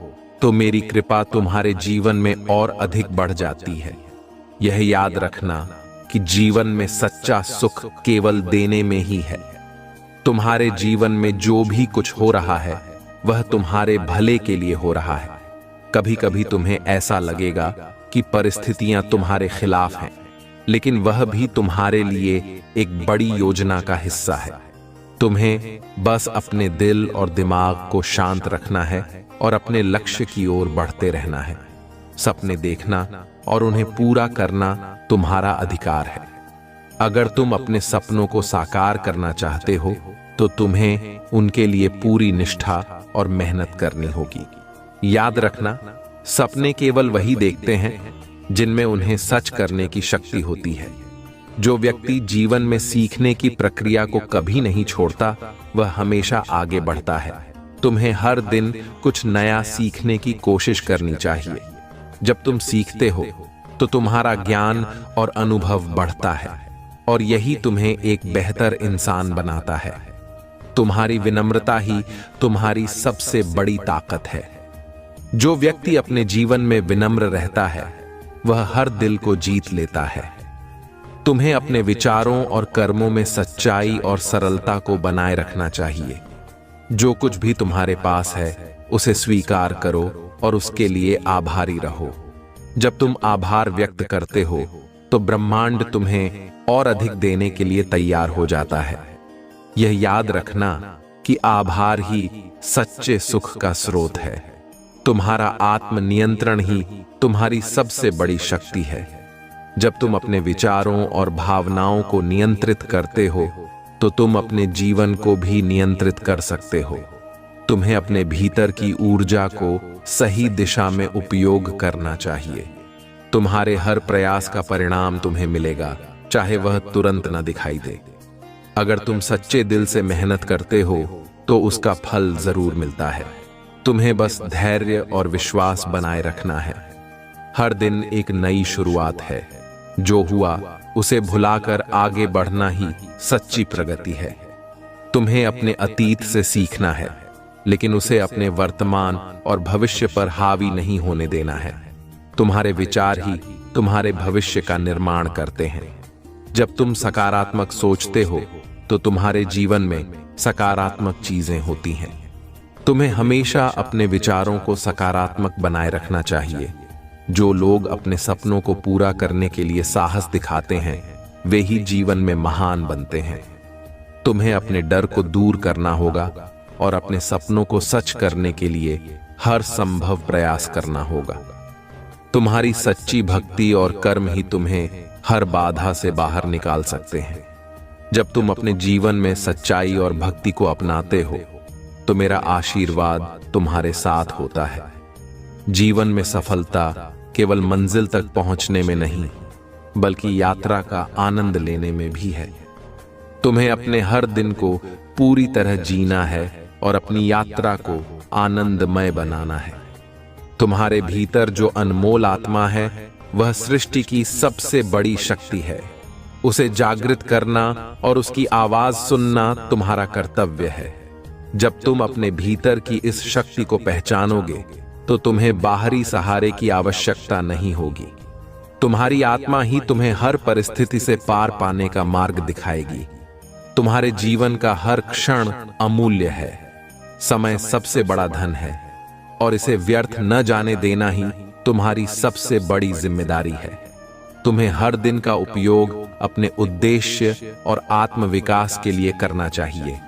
तो मेरी कृपा तुम्हारे जीवन में और अधिक बढ़ जाती है। यह याद रखना कि जीवन में सच्चा सुख केवल देने में ही है। तुम्हारे जीवन में जो भी कुछ हो रहा है वह तुम्हारे भले के लिए हो रहा है। कभी कभी तुम्हें ऐसा लगेगा कि परिस्थितियां तुम्हारे खिलाफ हैं, लेकिन वह भी तुम्हारे लिए एक बड़ी योजना का हिस्सा है। तुम्हें बस अपने दिल और दिमाग को शांत रखना है और अपने लक्ष्य की ओर बढ़ते रहना है। सपने देखना और उन्हें पूरा करना तुम्हारा अधिकार है। अगर तुम अपने सपनों को साकार करना चाहते हो तो तुम्हें उनके लिए पूरी निष्ठा और मेहनत करनी होगी। याद रखना, सपने केवल वही देखते हैं जिनमें उन्हें सच करने की शक्ति होती है। जो व्यक्ति जीवन में सीखने की प्रक्रिया को कभी नहीं छोड़ता वह हमेशा आगे बढ़ता है। तुम्हें हर दिन कुछ नया सीखने की कोशिश करनी चाहिए। जब तुम सीखते हो तो तुम्हारा ज्ञान और अनुभव बढ़ता है और यही तुम्हें एक बेहतर इंसान बनाता है। तुम्हारी विनम्रता ही तुम्हारी सबसे बड़ी ताकत है। जो व्यक्ति अपने जीवन में विनम्र रहता है वह हर दिल को जीत लेता है। तुम्हें अपने विचारों और कर्मों में सच्चाई और सरलता को बनाए रखना चाहिए। जो कुछ भी तुम्हारे पास है उसे स्वीकार करो और उसके लिए आभारी रहो। जब तुम आभार व्यक्त करते हो तो ब्रह्मांड तुम्हें और अधिक देने के लिए तैयार हो जाता है। यह याद रखना कि आभार ही सच्चे सुख का स्रोत है। तुम्हारा आत्मनियंत्रण ही तुम्हारी सबसे बड़ी शक्ति है। जब तुम अपने विचारों और भावनाओं को नियंत्रित करते हो तो तुम अपने जीवन को भी नियंत्रित कर सकते हो। तुम्हें अपने भीतर की ऊर्जा को सही दिशा में उपयोग करना चाहिए। तुम्हारे हर प्रयास का परिणाम तुम्हें मिलेगा, चाहे वह तुरंत न दिखाई दे। अगर तुम सच्चे दिल से मेहनत करते हो तो उसका फल जरूर मिलता है। तुम्हें बस धैर्य और विश्वास बनाए रखना है। हर दिन एक नई शुरुआत है। जो हुआ उसे भुलाकर आगे बढ़ना ही सच्ची प्रगति है। तुम्हें अपने अतीत से सीखना है, लेकिन उसे अपने वर्तमान और भविष्य पर हावी नहीं होने देना है। तुम्हारे विचार ही तुम्हारे भविष्य का निर्माण करते हैं। जब तुम सकारात्मक सोचते हो तो तुम्हारे जीवन में सकारात्मक चीजें होती हैं। तुम्हें हमेशा अपने विचारों को सकारात्मक बनाए रखना चाहिए। जो लोग अपने सपनों को पूरा करने के लिए साहस दिखाते हैं वे ही जीवन में महान बनते हैं। तुम्हें अपने डर को दूर करना होगा और अपने सपनों को सच करने के लिए हर संभव प्रयास करना होगा। तुम्हारी सच्ची भक्ति और कर्म ही तुम्हें हर बाधा से बाहर निकाल सकते हैं। जब तुम अपने जीवन में सच्चाई और भक्ति को अपनाते हो तो मेरा आशीर्वाद तुम्हारे साथ होता है। जीवन में सफलता केवल मंजिल तक पहुंचने में नहीं, बल्कि यात्रा का आनंद लेने में भी है। तुम्हें अपने हर दिन को पूरी तरह जीना है और अपनी यात्रा को आनंदमय बनाना है। तुम्हारे भीतर जो अनमोल आत्मा है वह सृष्टि की सबसे बड़ी शक्ति है। उसे जागृत करना और उसकी आवाज सुनना तुम्हारा कर्तव्य है। जब तुम अपने भीतर की इस शक्ति को पहचानोगे तो तुम्हें बाहरी सहारे की आवश्यकता नहीं होगी। तुम्हारी आत्मा ही तुम्हें हर परिस्थिति से पार पाने का मार्ग दिखाएगी। तुम्हारे जीवन का हर क्षण अमूल्य है। समय सबसे बड़ा धन है और इसे व्यर्थ न जाने देना ही तुम्हारी सबसे बड़ी जिम्मेदारी है। तुम्हें हर दिन का उपयोग अपने उद्देश्य और आत्मविकास के लिए करना चाहिए।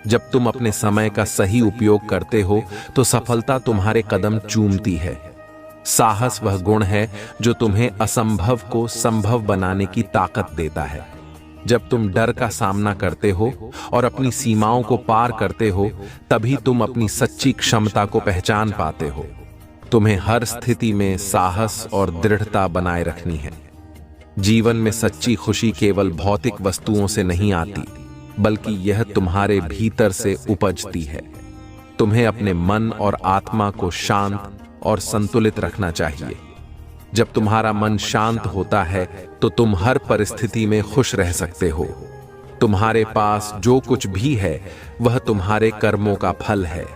जब तुम अपने समय का सही उपयोग करते हो तो सफलता तुम्हारे कदम चूमती है। साहस वह गुण है जो तुम्हें असंभव को संभव बनाने की ताकत देता है। जब तुम डर का सामना करते हो और अपनी सीमाओं को पार करते हो, तभी तुम अपनी सच्ची क्षमता को पहचान पाते हो। तुम्हें हर स्थिति में साहस और दृढ़ता बनाए रखनी है। जीवन में सच्ची खुशी केवल भौतिक वस्तुओं से नहीं आती, बल्कि यह तुम्हारे भीतर से उपजती है। तुम्हें अपने मन और आत्मा को शांत और संतुलित रखना चाहिए। जब तुम्हारा मन शांत होता है तो तुम हर परिस्थिति में खुश रह सकते हो। तुम्हारे पास जो कुछ भी है वह तुम्हारे कर्मों का फल है।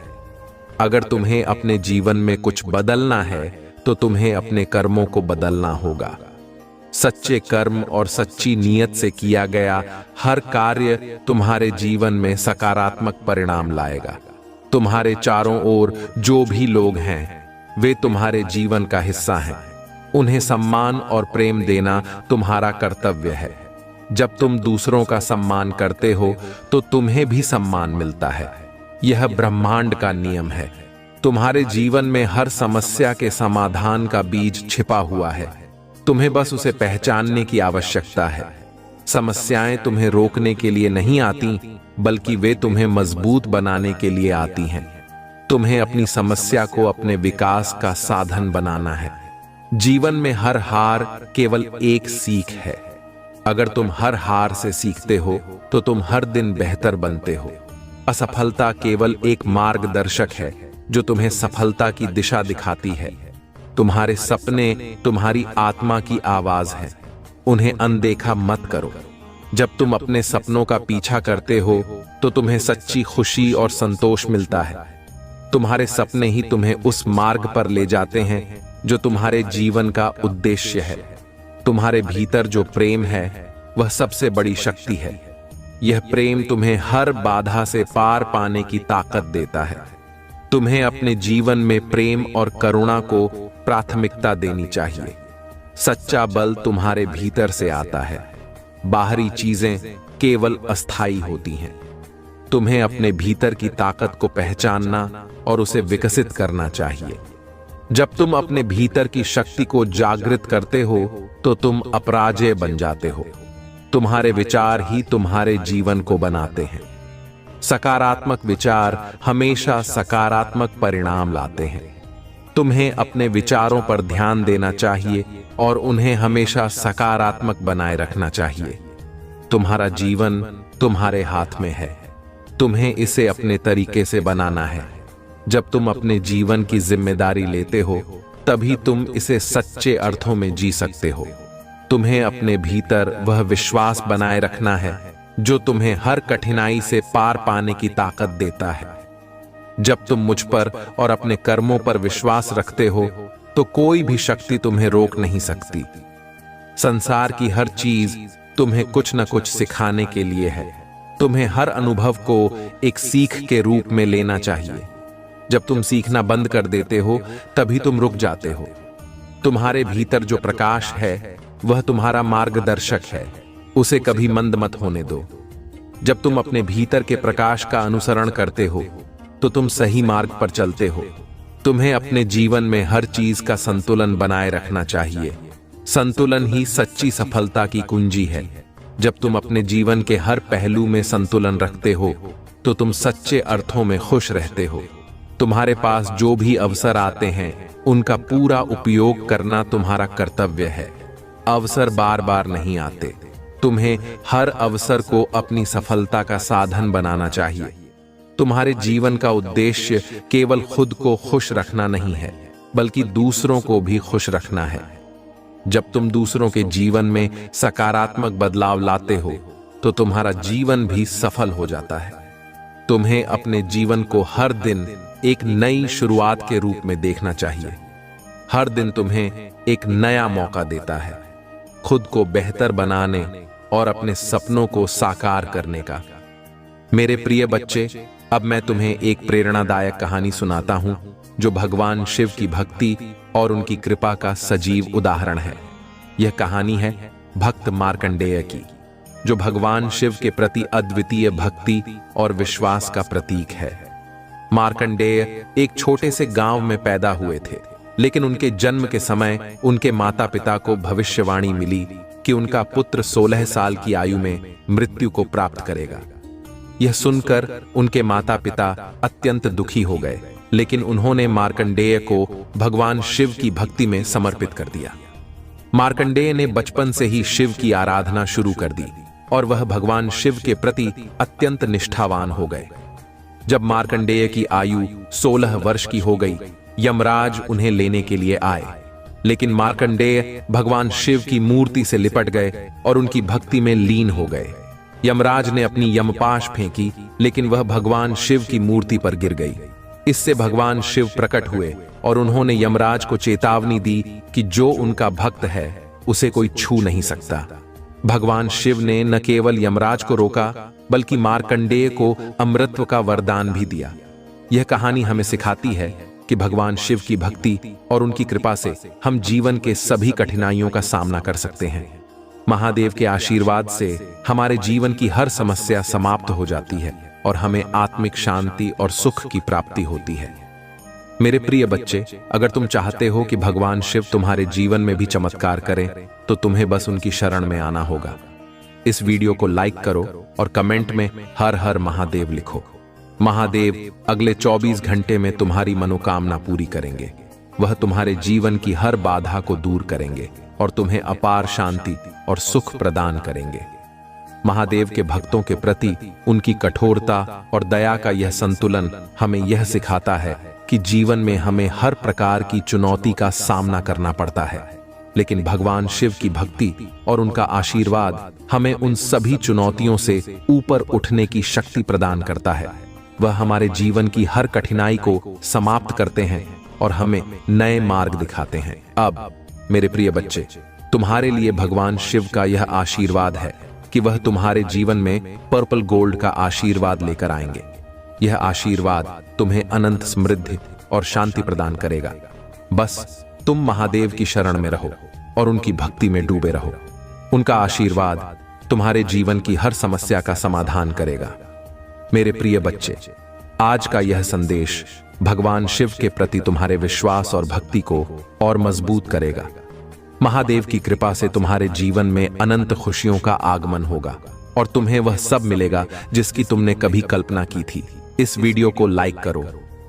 अगर तुम्हें अपने जीवन में कुछ बदलना है तो तुम्हें अपने कर्मों को बदलना होगा। सच्चे कर्म और सच्ची नीयत से किया गया हर कार्य तुम्हारे जीवन में सकारात्मक परिणाम लाएगा। तुम्हारे चारों ओर जो भी लोग हैं वे तुम्हारे जीवन का हिस्सा हैं। उन्हें सम्मान और प्रेम देना तुम्हारा कर्तव्य है। जब तुम दूसरों का सम्मान करते हो तो तुम्हें भी सम्मान मिलता है। यह ब्रह्मांड का नियम है। तुम्हारे जीवन में हर समस्या के समाधान का बीज छिपा हुआ है। तुम्हें बस उसे पहचानने की आवश्यकता है। समस्याएं तुम्हें रोकने के लिए नहीं आती, बल्कि वे तुम्हें मजबूत बनाने के लिए आती हैं। तुम्हें अपनी समस्या को अपने विकास का साधन बनाना है। जीवन में हर हार केवल एक सीख है। अगर तुम हर हार से सीखते हो तो तुम हर दिन बेहतर बनते हो। असफलता केवल एक मार्गदर्शक है जो तुम्हें सफलता की दिशा दिखाती है। तुम्हारे सपने तुम्हारी आत्मा की आवाज है। उन्हें अनदेखा मत करो। जब तुम अपने सपनों का पीछा करते हो तो तुम्हें सच्ची खुशी और संतोष मिलता है। तुम्हारे सपने ही तुम्हें उस मार्ग पर ले जाते हैं जो तुम्हारे जीवन का उद्देश्य है। तुम्हारे भीतर जो प्रेम है वह सबसे बड़ी शक्ति है। यह प्रेम तुम्हें हर बाधा से पार पाने की ताकत देता है। तुम्हें अपने जीवन में प्रेम और करुणा को प्राथमिकता देनी चाहिए। सच्चा बल तुम्हारे भीतर से आता है। बाहरी चीजें केवल अस्थायी होती हैं। तुम्हें अपने भीतर की ताकत को पहचानना और उसे विकसित करना चाहिए। जब तुम अपने भीतर की शक्ति को जागृत करते हो तो तुम अपराजेय बन जाते हो। तुम्हारे विचार ही तुम्हारे जीवन को बनाते हैं। सकारात्मक विचार हमेशा सकारात्मक परिणाम लाते हैं। तुम्हें अपने विचारों पर ध्यान देना चाहिए और उन्हें हमेशा सकारात्मक बनाए रखना चाहिए। तुम्हारा जीवन तुम्हारे हाथ में है। तुम्हें इसे अपने तरीके से बनाना है। जब तुम अपने जीवन की जिम्मेदारी लेते हो तभी तुम इसे सच्चे अर्थों में जी सकते हो। तुम्हें अपने भीतर वह विश्वास बनाए रखना है जो तुम्हें हर कठिनाई से पार पाने की ताकत देता है। जब तुम मुझ पर और अपने कर्मों पर विश्वास रखते हो तो कोई भी शक्ति तुम्हें रोक नहीं सकती। संसार की हर चीज तुम्हें कुछ न कुछ सिखाने के लिए है। तुम्हें हर अनुभव को एक सीख के रूप में लेना चाहिए। जब तुम सीखना बंद कर देते हो तभी तुम रुक जाते हो। तुम्हारे भीतर जो प्रकाश है वह तुम्हारा मार्गदर्शक है। उसे कभी मंद मत होने दो। जब तुम अपने भीतर के प्रकाश का अनुसरण करते हो तो तुम सही मार्ग पर चलते हो। तुम्हें अपने जीवन में हर चीज का संतुलन बनाए रखना चाहिए। संतुलन ही सच्ची सफलता की कुंजी है। जब तुम अपने जीवन के हर पहलू में संतुलन रखते हो तो तुम सच्चे अर्थों में खुश रहते हो। तुम्हारे पास जो भी अवसर आते हैं उनका पूरा उपयोग करना तुम्हारा कर्तव्य है। अवसर बार बार नहीं आते। तुम्हें हर अवसर को अपनी सफलता का साधन बनाना चाहिए। तुम्हारे जीवन का उद्देश्य केवल खुद को खुश रखना नहीं है, बल्कि दूसरों को भी खुश रखना है। जब तुम दूसरों के जीवन में सकारात्मक बदलाव लाते हो तो तुम्हारा जीवन भी सफल हो जाता है। तुम्हें अपने जीवन को हर दिन एक नई शुरुआत के रूप में देखना चाहिए। हर दिन तुम्हें एक नया मौका देता है, खुद को बेहतर बनाने और अपने सपनों को साकार करने का। मेरे प्रिय बच्चे, अब मैं तुम्हें एक प्रेरणादायक कहानी सुनाता हूं जो भगवान शिव की भक्ति और उनकी कृपा का सजीव उदाहरण है। यह कहानी है भक्त मार्कंडेय की, जो भगवान शिव के प्रति अद्वितीय भक्ति और विश्वास का प्रतीक है। मार्कंडेय एक छोटे से गांव में पैदा हुए थे, लेकिन उनके जन्म के समय उनके माता पिता को भविष्यवाणी मिली कि उनका पुत्र 16 साल की आयु में मृत्यु को प्राप्त करेगा। यह सुनकर उनके माता पिता अत्यंत दुखी हो गए, लेकिन उन्होंने मार्कंडेय को भगवान शिव की भक्ति में समर्पित कर दिया। मार्कंडेय ने बचपन से ही शिव की आराधना शुरू कर दी और वह भगवान शिव के प्रति अत्यंत निष्ठावान हो गए। जब मार्कंडेय की आयु 16 वर्ष की हो गई, यमराज उन्हें लेने के लिए आए, लेकिन मार्कंडेय भगवान शिव की मूर्ति से लिपट गए और उनकी भक्ति में लीन हो गए। यमराज ने अपनी यमपाश फेंकी, लेकिन वह भगवान शिव की मूर्ति पर गिर गई। इससे भगवान शिव प्रकट हुए और उन्होंने यमराज को चेतावनी दी कि जो उनका भक्त है उसे कोई छू नहीं सकता। भगवान शिव ने न केवल यमराज को रोका, बल्कि मार्कंडेय को अमृतत्व का वरदान भी दिया। यह कहानी हमें सिखाती है कि भगवान शिव की भक्ति और उनकी कृपा से हम जीवन के सभी कठिनाइयों का सामना कर सकते हैं। महादेव के आशीर्वाद से हमारे जीवन की हर समस्या समाप्त हो जाती है और हमें आत्मिक शांति और सुख की प्राप्ति होती है। मेरे प्रिय बच्चे, अगर तुम चाहते हो कि भगवान शिव तुम्हारे जीवन में भी चमत्कार करें, तो तुम्हें बस उनकी शरण में आना होगा। इस वीडियो को लाइक करो और कमेंट में हर हर महादेव लिखो। महादेव अगले 24 घंटे में तुम्हारी मनोकामना पूरी करेंगे। वह तुम्हारे जीवन की हर बाधा को दूर करेंगे और तुम्हें अपार शांति और सुख प्रदान करेंगे। महादेव के भक्तों के प्रति उनकी कठोरता और दया का यह संतुलन हमें यह सिखाता है कि जीवन में हमें हर प्रकार की चुनौती का सामना करना पड़ता है, लेकिन भगवान शिव की भक्ति और उनका आशीर्वाद हमें उन सभी चुनौतियों से ऊपर उठने की शक्ति प्रदान करता है। वह हमारे जीवन की हर कठिनाई को समाप्त करते हैं और हमें नए मार्ग दिखाते हैं। अब मेरे प्रिय बच्चे, तुम्हारे लिए भगवान शिव का यह आशीर्वाद है कि वह तुम्हारे जीवन में पर्पल गोल्ड का आशीर्वाद लेकर आएंगे। यह आशीर्वाद तुम्हें अनंत समृद्धि और शांति प्रदान करेगा। बस तुम महादेव की शरण में रहो और उनकी भक्ति में डूबे रहो। उनका आशीर्वाद तुम्हारे जीवन की हर समस्या का समाधान करेगा। मेरे प्रिय बच्चे, आज का यह संदेश भगवान शिव के प्रति तुम्हारे विश्वास और भक्ति को और मजबूत करेगा। महादेव की कृपा से तुम्हारे जीवन में अनंत खुशियों का आगमन होगा और तुम्हें वह सब मिलेगा जिसकी तुमने कभी कल्पना की थी। इस वीडियो को लाइक करो,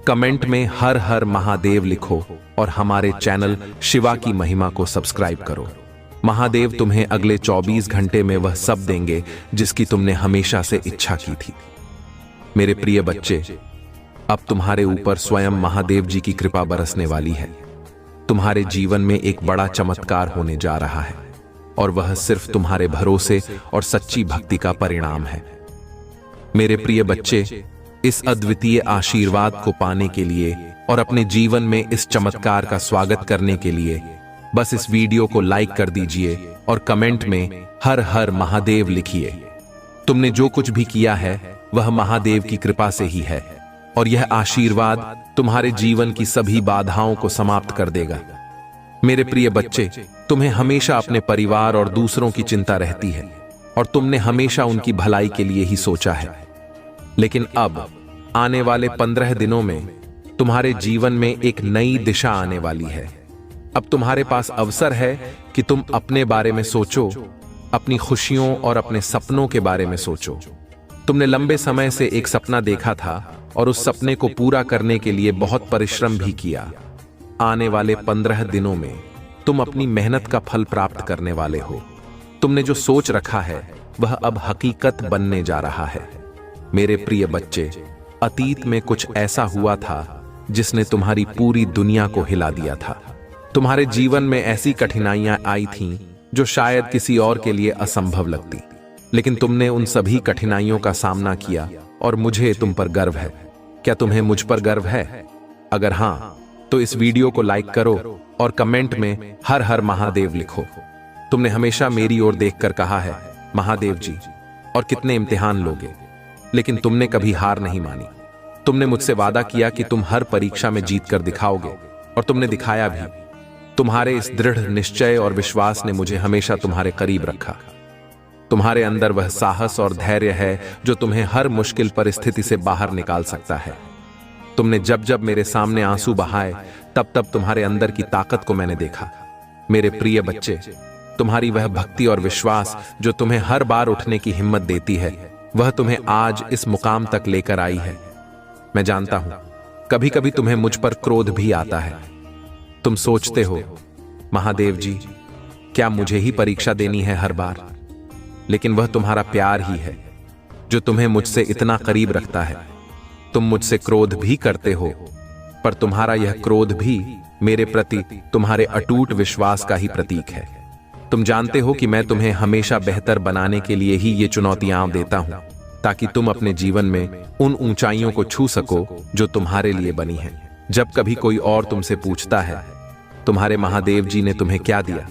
कमेंट में हर हर महादेव लिखो और हमारे चैनल शिवा की महिमा को सब्सक्राइब करो। महादेव तुम्हें अगले 24 घंटे में वह सब देंगे जिसकी तुमने हमेशा से इच्छा की थी। मेरे प्रिय बच्चे, अब तुम्हारे ऊपर स्वयं महादेव जी की कृपा बरसने वाली है। तुम्हारे जीवन में एक बड़ा चमत्कार होने जा रहा है और वह सिर्फ तुम्हारे भरोसे और सच्ची भक्ति का परिणाम है। मेरे प्रिय बच्चे, इस अद्वितीय आशीर्वाद को पाने के लिए और अपने जीवन में इस चमत्कार का स्वागत करने के लिए बस इस वीडियो को लाइक कर दीजिए और कमेंट में हर हर महादेव लिखिए। तुमने जो कुछ भी किया है वह महादेव की कृपा से ही है और यह आशीर्वाद तुम्हारे जीवन की सभी बाधाओं को समाप्त कर देगा। मेरे प्रिय बच्चे, तुम्हें हमेशा अपने परिवार और दूसरों की चिंता रहती है और तुमने हमेशा उनकी भलाई के लिए ही सोचा है, लेकिन अब आने वाले 15 दिनों में तुम्हारे जीवन में एक नई दिशा आने वाली है। अब तुम्हारे पास अवसर है कि तुम अपने बारे में सोचो, अपनी खुशियों और अपने सपनों के बारे में सोचो। तुमने लंबे समय से एक सपना देखा था और उस सपने को पूरा करने के लिए बहुत परिश्रम भी किया। आने वाले 15 दिनों में तुम अपनी मेहनत का फल प्राप्त करने वाले हो। तुमने जो सोच रखा है वह अब हकीकत बनने जा रहा है। मेरे प्रिय बच्चे, अतीत में कुछ ऐसा हुआ था जिसने तुम्हारी पूरी दुनिया को हिला दिया था। तुम्हारे जीवन में ऐसी कठिनाइयां आई थीं जो शायद किसी और के लिए असंभव लगती, लेकिन तुमने उन सभी कठिनाइयों का सामना किया और मुझे तुम पर गर्व है। क्या तुम्हें मुझ पर गर्व है? अगर हां, तो इस वीडियो को लाइक करो और कमेंट में हर हर महादेव लिखो। तुमने हमेशा मेरी ओर देखकर कहा है, महादेव जी और कितने इम्तिहान लोगे, लेकिन तुमने कभी हार नहीं मानी। तुमने मुझसे वादा किया कि तुम हर परीक्षा में जीत कर दिखाओगे, और तुमने दिखाया भी। तुम्हारे इस दृढ़ निश्चय और विश्वास ने मुझे हमेशा तुम्हारे करीब रखा। तुम्हारे अंदर वह साहस और धैर्य है जो तुम्हें हर मुश्किल परिस्थिति से बाहर निकाल सकता है। तुमने जब जब मेरे सामने आंसू बहाए, तब तब तुम्हारे अंदर की ताकत को मैंने देखा। मेरे प्रिय बच्चे, तुम्हारी वह भक्ति और विश्वास जो तुम्हें हर बार उठने की हिम्मत देती है, वह तुम्हें आज इस मुकाम तक लेकर आई है। मैं जानता हूं, कभी कभी तुम्हें मुझ पर क्रोध भी आता है। तुम सोचते हो, महादेव जी क्या मुझे ही परीक्षा देनी है हर बार? लेकिन वह तुम्हारा प्यार ही है जो तुम्हें मुझसे इतना करीब रखता है। तुम मुझसे क्रोध भी करते हो, पर तुम्हारा यह क्रोध भी मेरे प्रति तुम्हारे अटूट विश्वास का ही प्रतीक है। तुम जानते हो कि मैं तुम्हें हमेशा बेहतर बनाने के लिए ही ये चुनौतियां देता हूं, ताकि तुम अपने जीवन में उन ऊंचाइयों को छू सको जो तुम्हारे लिए बनी हैं। जब कभी कोई और तुमसे पूछता है, तुम्हारे महादेव जी ने तुम्हें क्या दिया,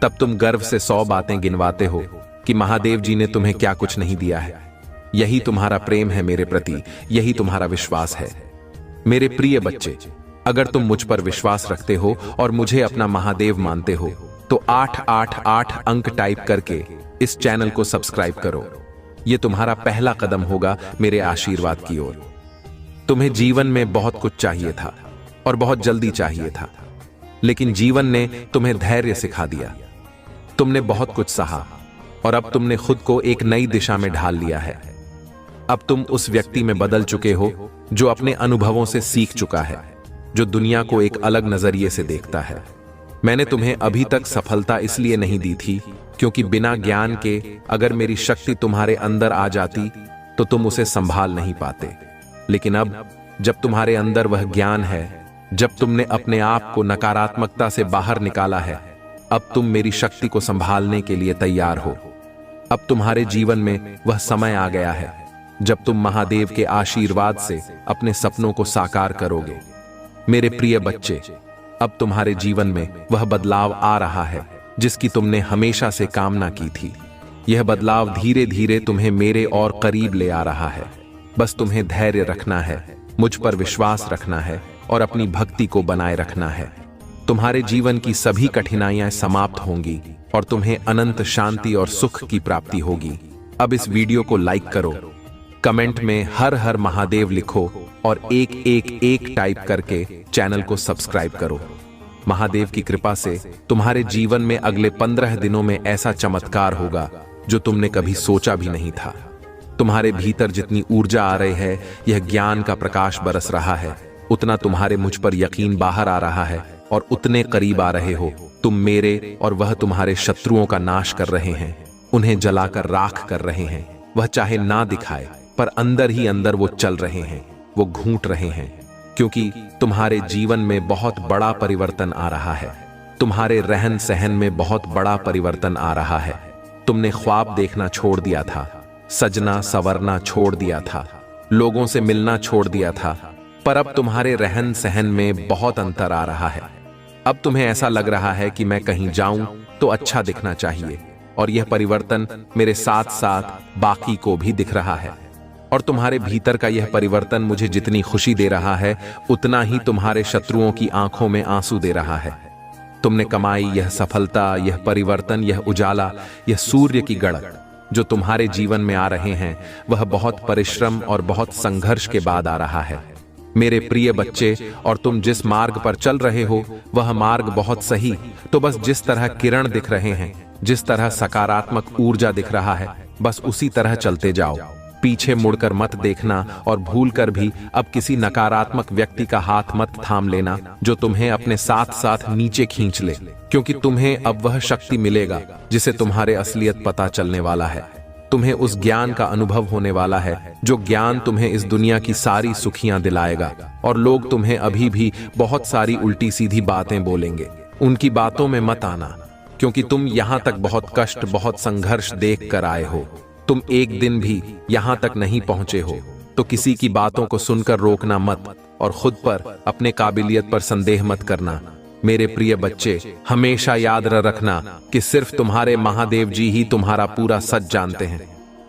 तब तुम गर्व से 100 बातें गिनवाते हो कि महादेव जी ने तुम्हें क्या कुछ नहीं दिया है। यही तुम्हारा प्रेम है मेरे प्रति, यही तुम्हारा विश्वास है। मेरे प्रिय बच्चे, अगर तुम मुझ पर विश्वास रखते हो और मुझे अपना महादेव मानते हो, तो 888 अंक टाइप करके इस चैनल को सब्सक्राइब करो। यह तुम्हारा पहला कदम होगा मेरे आशीर्वाद की ओर। तुम्हें जीवन में बहुत कुछ चाहिए था और बहुत जल्दी चाहिए था, लेकिन जीवन ने तुम्हें धैर्य सिखा दिया। तुमने बहुत कुछ सहा और अब तुमने खुद को एक नई दिशा में ढाल लिया है। अब तुम उस व्यक्ति में बदल चुके हो जो अपने अनुभवों से सीख चुका है, जो दुनिया को एक अलग नजरिए से देखता है। मैंने तुम्हें अभी तक सफलता इसलिए नहीं दी थी क्योंकि बिना ज्ञान के अगर मेरी शक्ति तुम्हारे अंदर आ जाती तो तुम उसे संभाल नहीं पाते। लेकिन अब जब तुम्हारे अंदर वह ज्ञान है, जब तुमने अपने आप को नकारात्मकता से बाहर निकाला है, अब तुम मेरी शक्ति को संभालने के लिए तैयार हो। अब तुम्हारे जीवन में वह समय आ गया है जब तुम महादेव के आशीर्वाद से अपने सपनों को साकार करोगे। मेरे प्रिय बच्चे, अब तुम्हारे जीवन में वह बदलाव आ रहा है जिसकी तुमने हमेशा से कामना की थी। यह बदलाव धीरे धीरे तुम्हें मेरे और करीब ले आ रहा है। बस तुम्हें धैर्य रखना है, मुझ पर विश्वास रखना है और अपनी भक्ति को बनाए रखना है। तुम्हारे जीवन की सभी कठिनाइयां समाप्त होंगी और तुम्हें अनंत शांति और सुख की प्राप्ति होगी। अब इस वीडियो को लाइक करो, कमेंट में हर हर महादेव लिखो और एक टाइप करके चैनल को सब्सक्राइब करो। महादेव की कृपा से तुम्हारे जीवन में अगले 15 दिनों में ऐसा चमत्कार होगा जो तुमने कभी सोचा भी नहीं था। तुम्हारे भीतर जितनी ऊर्जा आ रही है, यह ज्ञान का प्रकाश बरस रहा है, उतना तुम्हारे मुझ पर यकीन बाहर आ रहा है और उतने करीब आ रहे हो तुम मेरे, और वह तुम्हारे शत्रुओं का नाश कर रहे हैं, उन्हें जलाकर राख कर रहे हैं। वह चाहे ना दिखाए पर अंदर ही अंदर वो चल रहे हैं, वो घूंट रहे हैं, क्योंकि तुम्हारे जीवन में बहुत बड़ा परिवर्तन आ रहा है। तुम्हारे रहन सहन में बहुत बड़ा परिवर्तन आ रहा है। तुमने ख्वाब देखना छोड़ दिया था, सजना संवरना छोड़ दिया था, लोगों से मिलना छोड़ दिया था, पर अब तुम्हारे रहन सहन में बहुत अंतर आ रहा है। अब तुम्हें ऐसा लग रहा है कि मैं कहीं जाऊं तो अच्छा दिखना चाहिए, और यह परिवर्तन मेरे साथ साथ बाकी को भी दिख रहा है। और तुम्हारे भीतर का यह परिवर्तन मुझे जितनी खुशी दे रहा है, उतना ही तुम्हारे शत्रुओं की आंखों में आंसू दे रहा है। तुमने कमाई यह सफलता, यह परिवर्तन, यह उजाला, यह सूर्य की गड़क जो तुम्हारे जीवन में आ रहे हैं, वह बहुत परिश्रम और बहुत संघर्ष के बाद आ रहा है। मेरे प्रिय बच्चे, और तुम जिस मार्ग पर चल रहे हो वह मार्ग बहुत सही। तो बस जिस तरह किरण दिख रहे हैं, जिस तरह सकारात्मक ऊर्जा दिख रहा है, बस उसी तरह चलते जाओ। पीछे मुड़कर मत देखना और भूलकर भी अब किसी नकारात्मक व्यक्ति का हाथ मत थाम लेना जो तुम्हें अपने साथ साथ नीचे खींच ले, क्योंकि तुम्हें अब वह शक्ति मिलेगा जिसे तुम्हारे असलियत पता चलने वाला है। तुम्हें उस ज्ञान का अनुभव होने वाला है जो ज्ञान तुम्हें इस दुनिया की सारी सुखियां दिलाएगा। और लोग तुम्हें अभी भी बहुत सारी उल्टी सीधी बातें बोलेंगे, उनकी बातों में मत आना, क्योंकि तुम यहां तक बहुत कष्ट, बहुत संघर्ष देख कर आए हो। तुम एक दिन भी यहां तक नहीं पहुंचे हो, तो किसी की बातों को सुनकर रोकना मत। और खुद पर, अपने काबिलियत पर संदेह मत करना। मेरे प्रिय बच्चे, हमेशा याद रखना कि सिर्फ तुम्हारे महादेव जी ही तुम्हारा पूरा सच जानते हैं।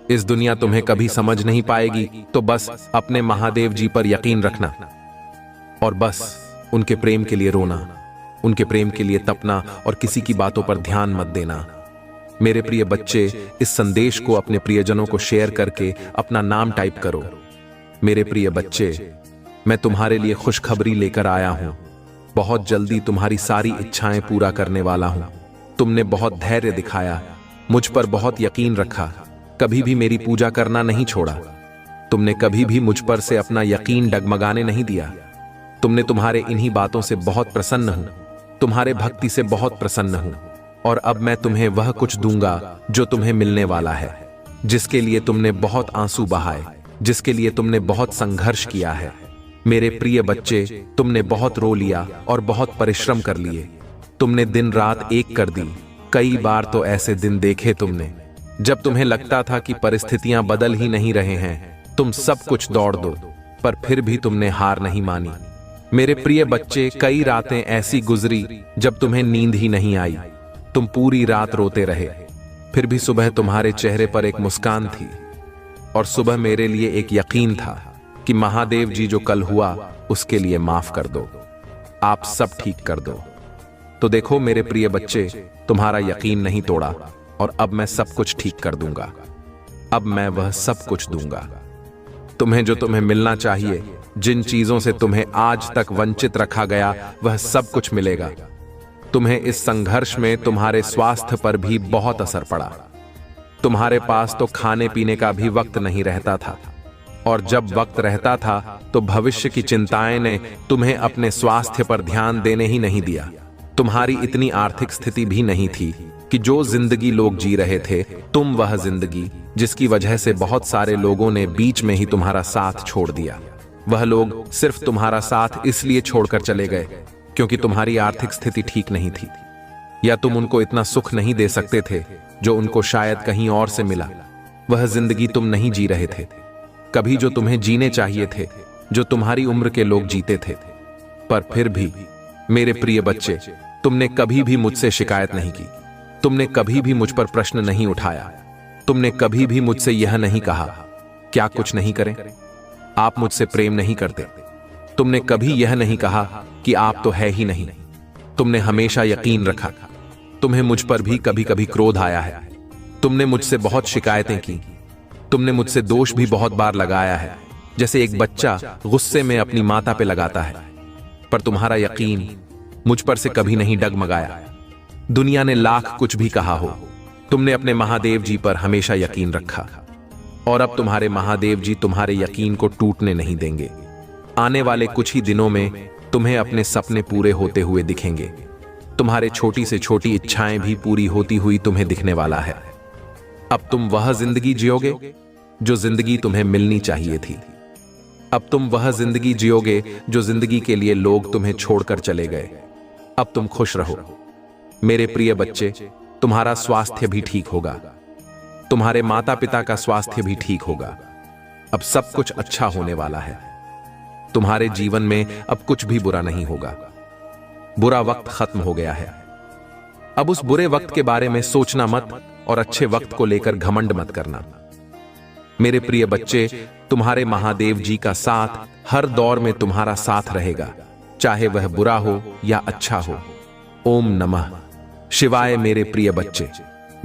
इस दुनिया तुम्हें कभी समझ नहीं पाएगी, तो बस अपने महादेव जी पर यकीन रखना और बस उनके प्रेम के लिए रोना, उनके प्रेम के लिए तपना और किसी की बातों पर ध्यान मत देना। मेरे प्रिय बच्चे, इस संदेश को अपने प्रियजनों को शेयर करके अपना नाम टाइप करो। मेरे प्रिय बच्चे, मैं तुम्हारे लिए खुशखबरी लेकर आया हूं। बहुत जल्दी तुम्हारी सारी इच्छाएं पूरा करने वाला हूं। तुमने बहुत धैर्य दिखाया, मुझ पर बहुत यकीन रखा, कभी भी मेरी पूजा करना नहीं छोड़ा। तुमने कभी भी मुझ पर से अपना यकीन डगमगाने नहीं दिया। तुमने तुम्हारे इन्हीं बातों से बहुत प्रसन्न हूं, तुम्हारे भक्ति से बहुत प्रसन्न हूं। और अब मैं तुम्हें वह कुछ दूंगा जो तुम्हें मिलने वाला है, जिसके लिए तुमने बहुत आंसू बहाए, जिसके लिए तुमने बहुत संघर्ष किया है। मेरे प्रिय बच्चे, तुमने बहुत रो लिया और बहुत परिश्रम कर लिए। तुमने दिन रात एक कर दी। कई बार तो ऐसे दिन देखे तुमने जब तुम्हें लगता था कि परिस्थितियां बदल ही नहीं रहे हैं, तुम सब कुछ दौड़ दो, पर फिर भी तुमने हार नहीं मानी। मेरे प्रिय बच्चे, कई रातें ऐसी गुजरी जब तुम्हें नींद ही नहीं आई। तुम पूरी रात रोते रहे, फिर भी सुबह तुम्हारे चेहरे पर एक मुस्कान थी और सुबह मेरे लिए एक यकीन था कि महादेव जी जो कल हुआ उसके लिए माफ कर दो, आप सब ठीक कर दो। तो देखो मेरे प्रिय बच्चे, तुम्हारा यकीन नहीं तोड़ा और अब मैं सब कुछ ठीक कर दूंगा। अब मैं वह सब कुछ दूंगा तुम्हें जो तुम्हें मिलना चाहिए। जिन चीजों से तुम्हें आज तक वंचित रखा गया, वह सब कुछ मिलेगा। तुम्हें इस संघर्ष में तुम्हारे स्वास्थ्य पर भी बहुत असर पड़ा। तुम्हारे पास तो खाने पीने का भी वक्त नहीं रहता था, और जब वक्त रहता था तो भविष्य की चिंताएं ने तुम्हें अपने स्वास्थ्य पर ध्यान देने ही नहीं दिया। तुम्हारी इतनी आर्थिक स्थिति भी नहीं थी कि जो जिंदगी लोग जी रहे थे, तुम वह जिंदगी जिसकी वजह से बहुत सारे लोगों ने बीच में ही तुम्हारा साथ छोड़ दिया। वह लोग सिर्फ तुम्हारा साथ इसलिए छोड़कर चले गए क्योंकि तुम्हारी आर्थिक स्थिति ठीक नहीं थी, या तुम उनको इतना सुख नहीं दे सकते थे जो उनको शायद कहीं और से मिला। वह जिंदगी तुम नहीं जी रहे थे, कभी जो तुम्हें जीने चाहिए थे, जो तुम्हारी उम्र के लोग जीते थे। पर फिर भी मेरे प्रिय बच्चे, तुमने कभी भी मुझसे शिकायत नहीं की, तुमने कभी भी मुझ पर प्रश्न नहीं उठाया, तुमने कभी भी मुझसे यह नहीं कहा क्या कुछ नहीं करें, आप मुझसे प्रेम नहीं करते। तुमने कभी यह नहीं कहा कि आप तो है ही नहीं। तुमने हमेशा यकीन रखा। तुम्हें मुझ पर भी कभी कभी क्रोध आया है, तुमने मुझसे बहुत शिकायतें की, तुमने मुझसे दोष भी बहुत बार लगाया है, जैसे एक बच्चा गुस्से में अपनी माता पे लगाता है। पर तुम्हारा यकीन मुझ पर से कभी नहीं डगमगाया। दुनिया ने लाख कुछ भी कहा हो, तुमने अपने महादेव जी पर हमेशा यकीन रखा, और अब तुम्हारे महादेव जी तुम्हारे यकीन को टूटने नहीं देंगे। आने वाले कुछ ही दिनों में तुम्हें अपने सपने पूरे होते हुए दिखेंगे। तुम्हारे छोटी से छोटी इच्छाएं भी पूरी होती हुई तुम्हें दिखने वाला है। अब तुम वह जिंदगी जियोगे जो जिंदगी तुम्हें मिलनी चाहिए थी। अब तुम वह जिंदगी जियोगे जो जिंदगी के लिए लोग तुम्हें छोड़कर चले गए। अब तुम खुश रहो। मेरे प्रिय बच्चे, तुम्हारा स्वास्थ्य भी ठीक होगा, तुम्हारे माता पिता का स्वास्थ्य भी ठीक होगा। अब सब कुछ अच्छा होने वाला है। तुम्हारे जीवन में अब कुछ भी बुरा नहीं होगा। बुरा वक्त खत्म हो गया है। अब उस बुरे वक्त के बारे में सोचना मत और अच्छे वक्त को लेकर घमंड मत करना। मेरे प्रिय बच्चे, तुम्हारे महादेव जी का साथ हर दौर में तुम्हारा साथ रहेगा, चाहे वह बुरा हो या अच्छा हो। ओम नमः शिवाय। मेरे प्रिय बच्चे,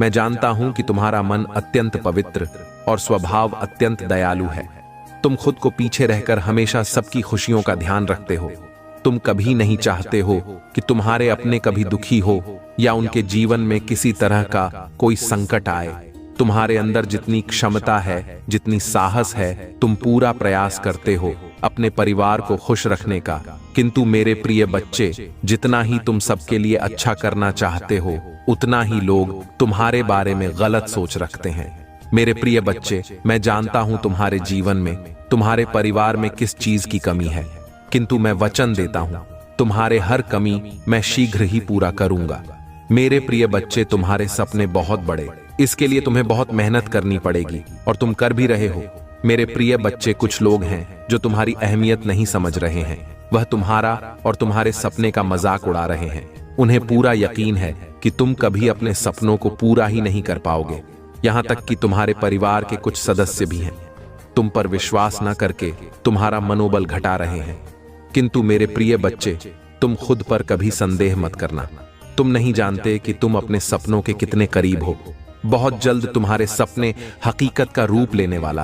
मैं जानता हूं कि तुम्हारा मन अत्यंत पवित्र और स्वभाव अत्यंत दयालु है। तुम खुद को पीछे रहकर हमेशा सबकी खुशियों का ध्यान रखते हो। तुम कभी नहीं चाहते हो कि तुम्हारे अपने कभी दुखी हो या उनके जीवन में किसी तरह का कोई संकट आए। तुम्हारे अंदर जितनी क्षमता है, जितनी साहस है, तुम पूरा प्रयास करते हो अपने परिवार को खुश रखने का। किंतु मेरे प्रिय बच्चे, जितना ही तुम सबके लिए अच्छा करना चाहते हो, उतना ही लोग तुम्हारे बारे में गलत सोच रखते हैं। मेरे प्रिय बच्चे, मैं जानता हूं तुम्हारे जीवन में, तुम्हारे परिवार में किस चीज की कमी है, किंतु मैं वचन देता हूं तुम्हारे हर कमी मैं शीघ्र ही पूरा करूंगा। मेरे प्रिय बच्चे, तुम्हारे सपने बहुत बड़े, इसके लिए तुम्हें बहुत मेहनत करनी पड़ेगी और तुम कर भी रहे हो। मेरे प्रिय बच्चे, कुछ लोग हैं जो तुम्हारी अहमियत नहीं समझ रहे हैं। वह तुम्हारा और तुम्हारे सपने का मजाक उड़ा रहे हैं। उन्हें पूरा यकीन है कि तुम कभी अपने सपनों को पूरा ही नहीं कर पाओगे। यहां तक कि तुम्हारे परिवार के कुछ सदस्य भी हैं। तुम पर विश्वास न करके तुम्हारा मनोबल घटा रहे हैं। किंतु मेरे प्रिय बच्चे, तुम खुद पर कभी संदेह मत करना। तुम नहीं जानते कि तुम अपने सपनों के कितने करीब हो। बहुत जल्द तुम्हारे सपने हकीकत का रूप लेने वाला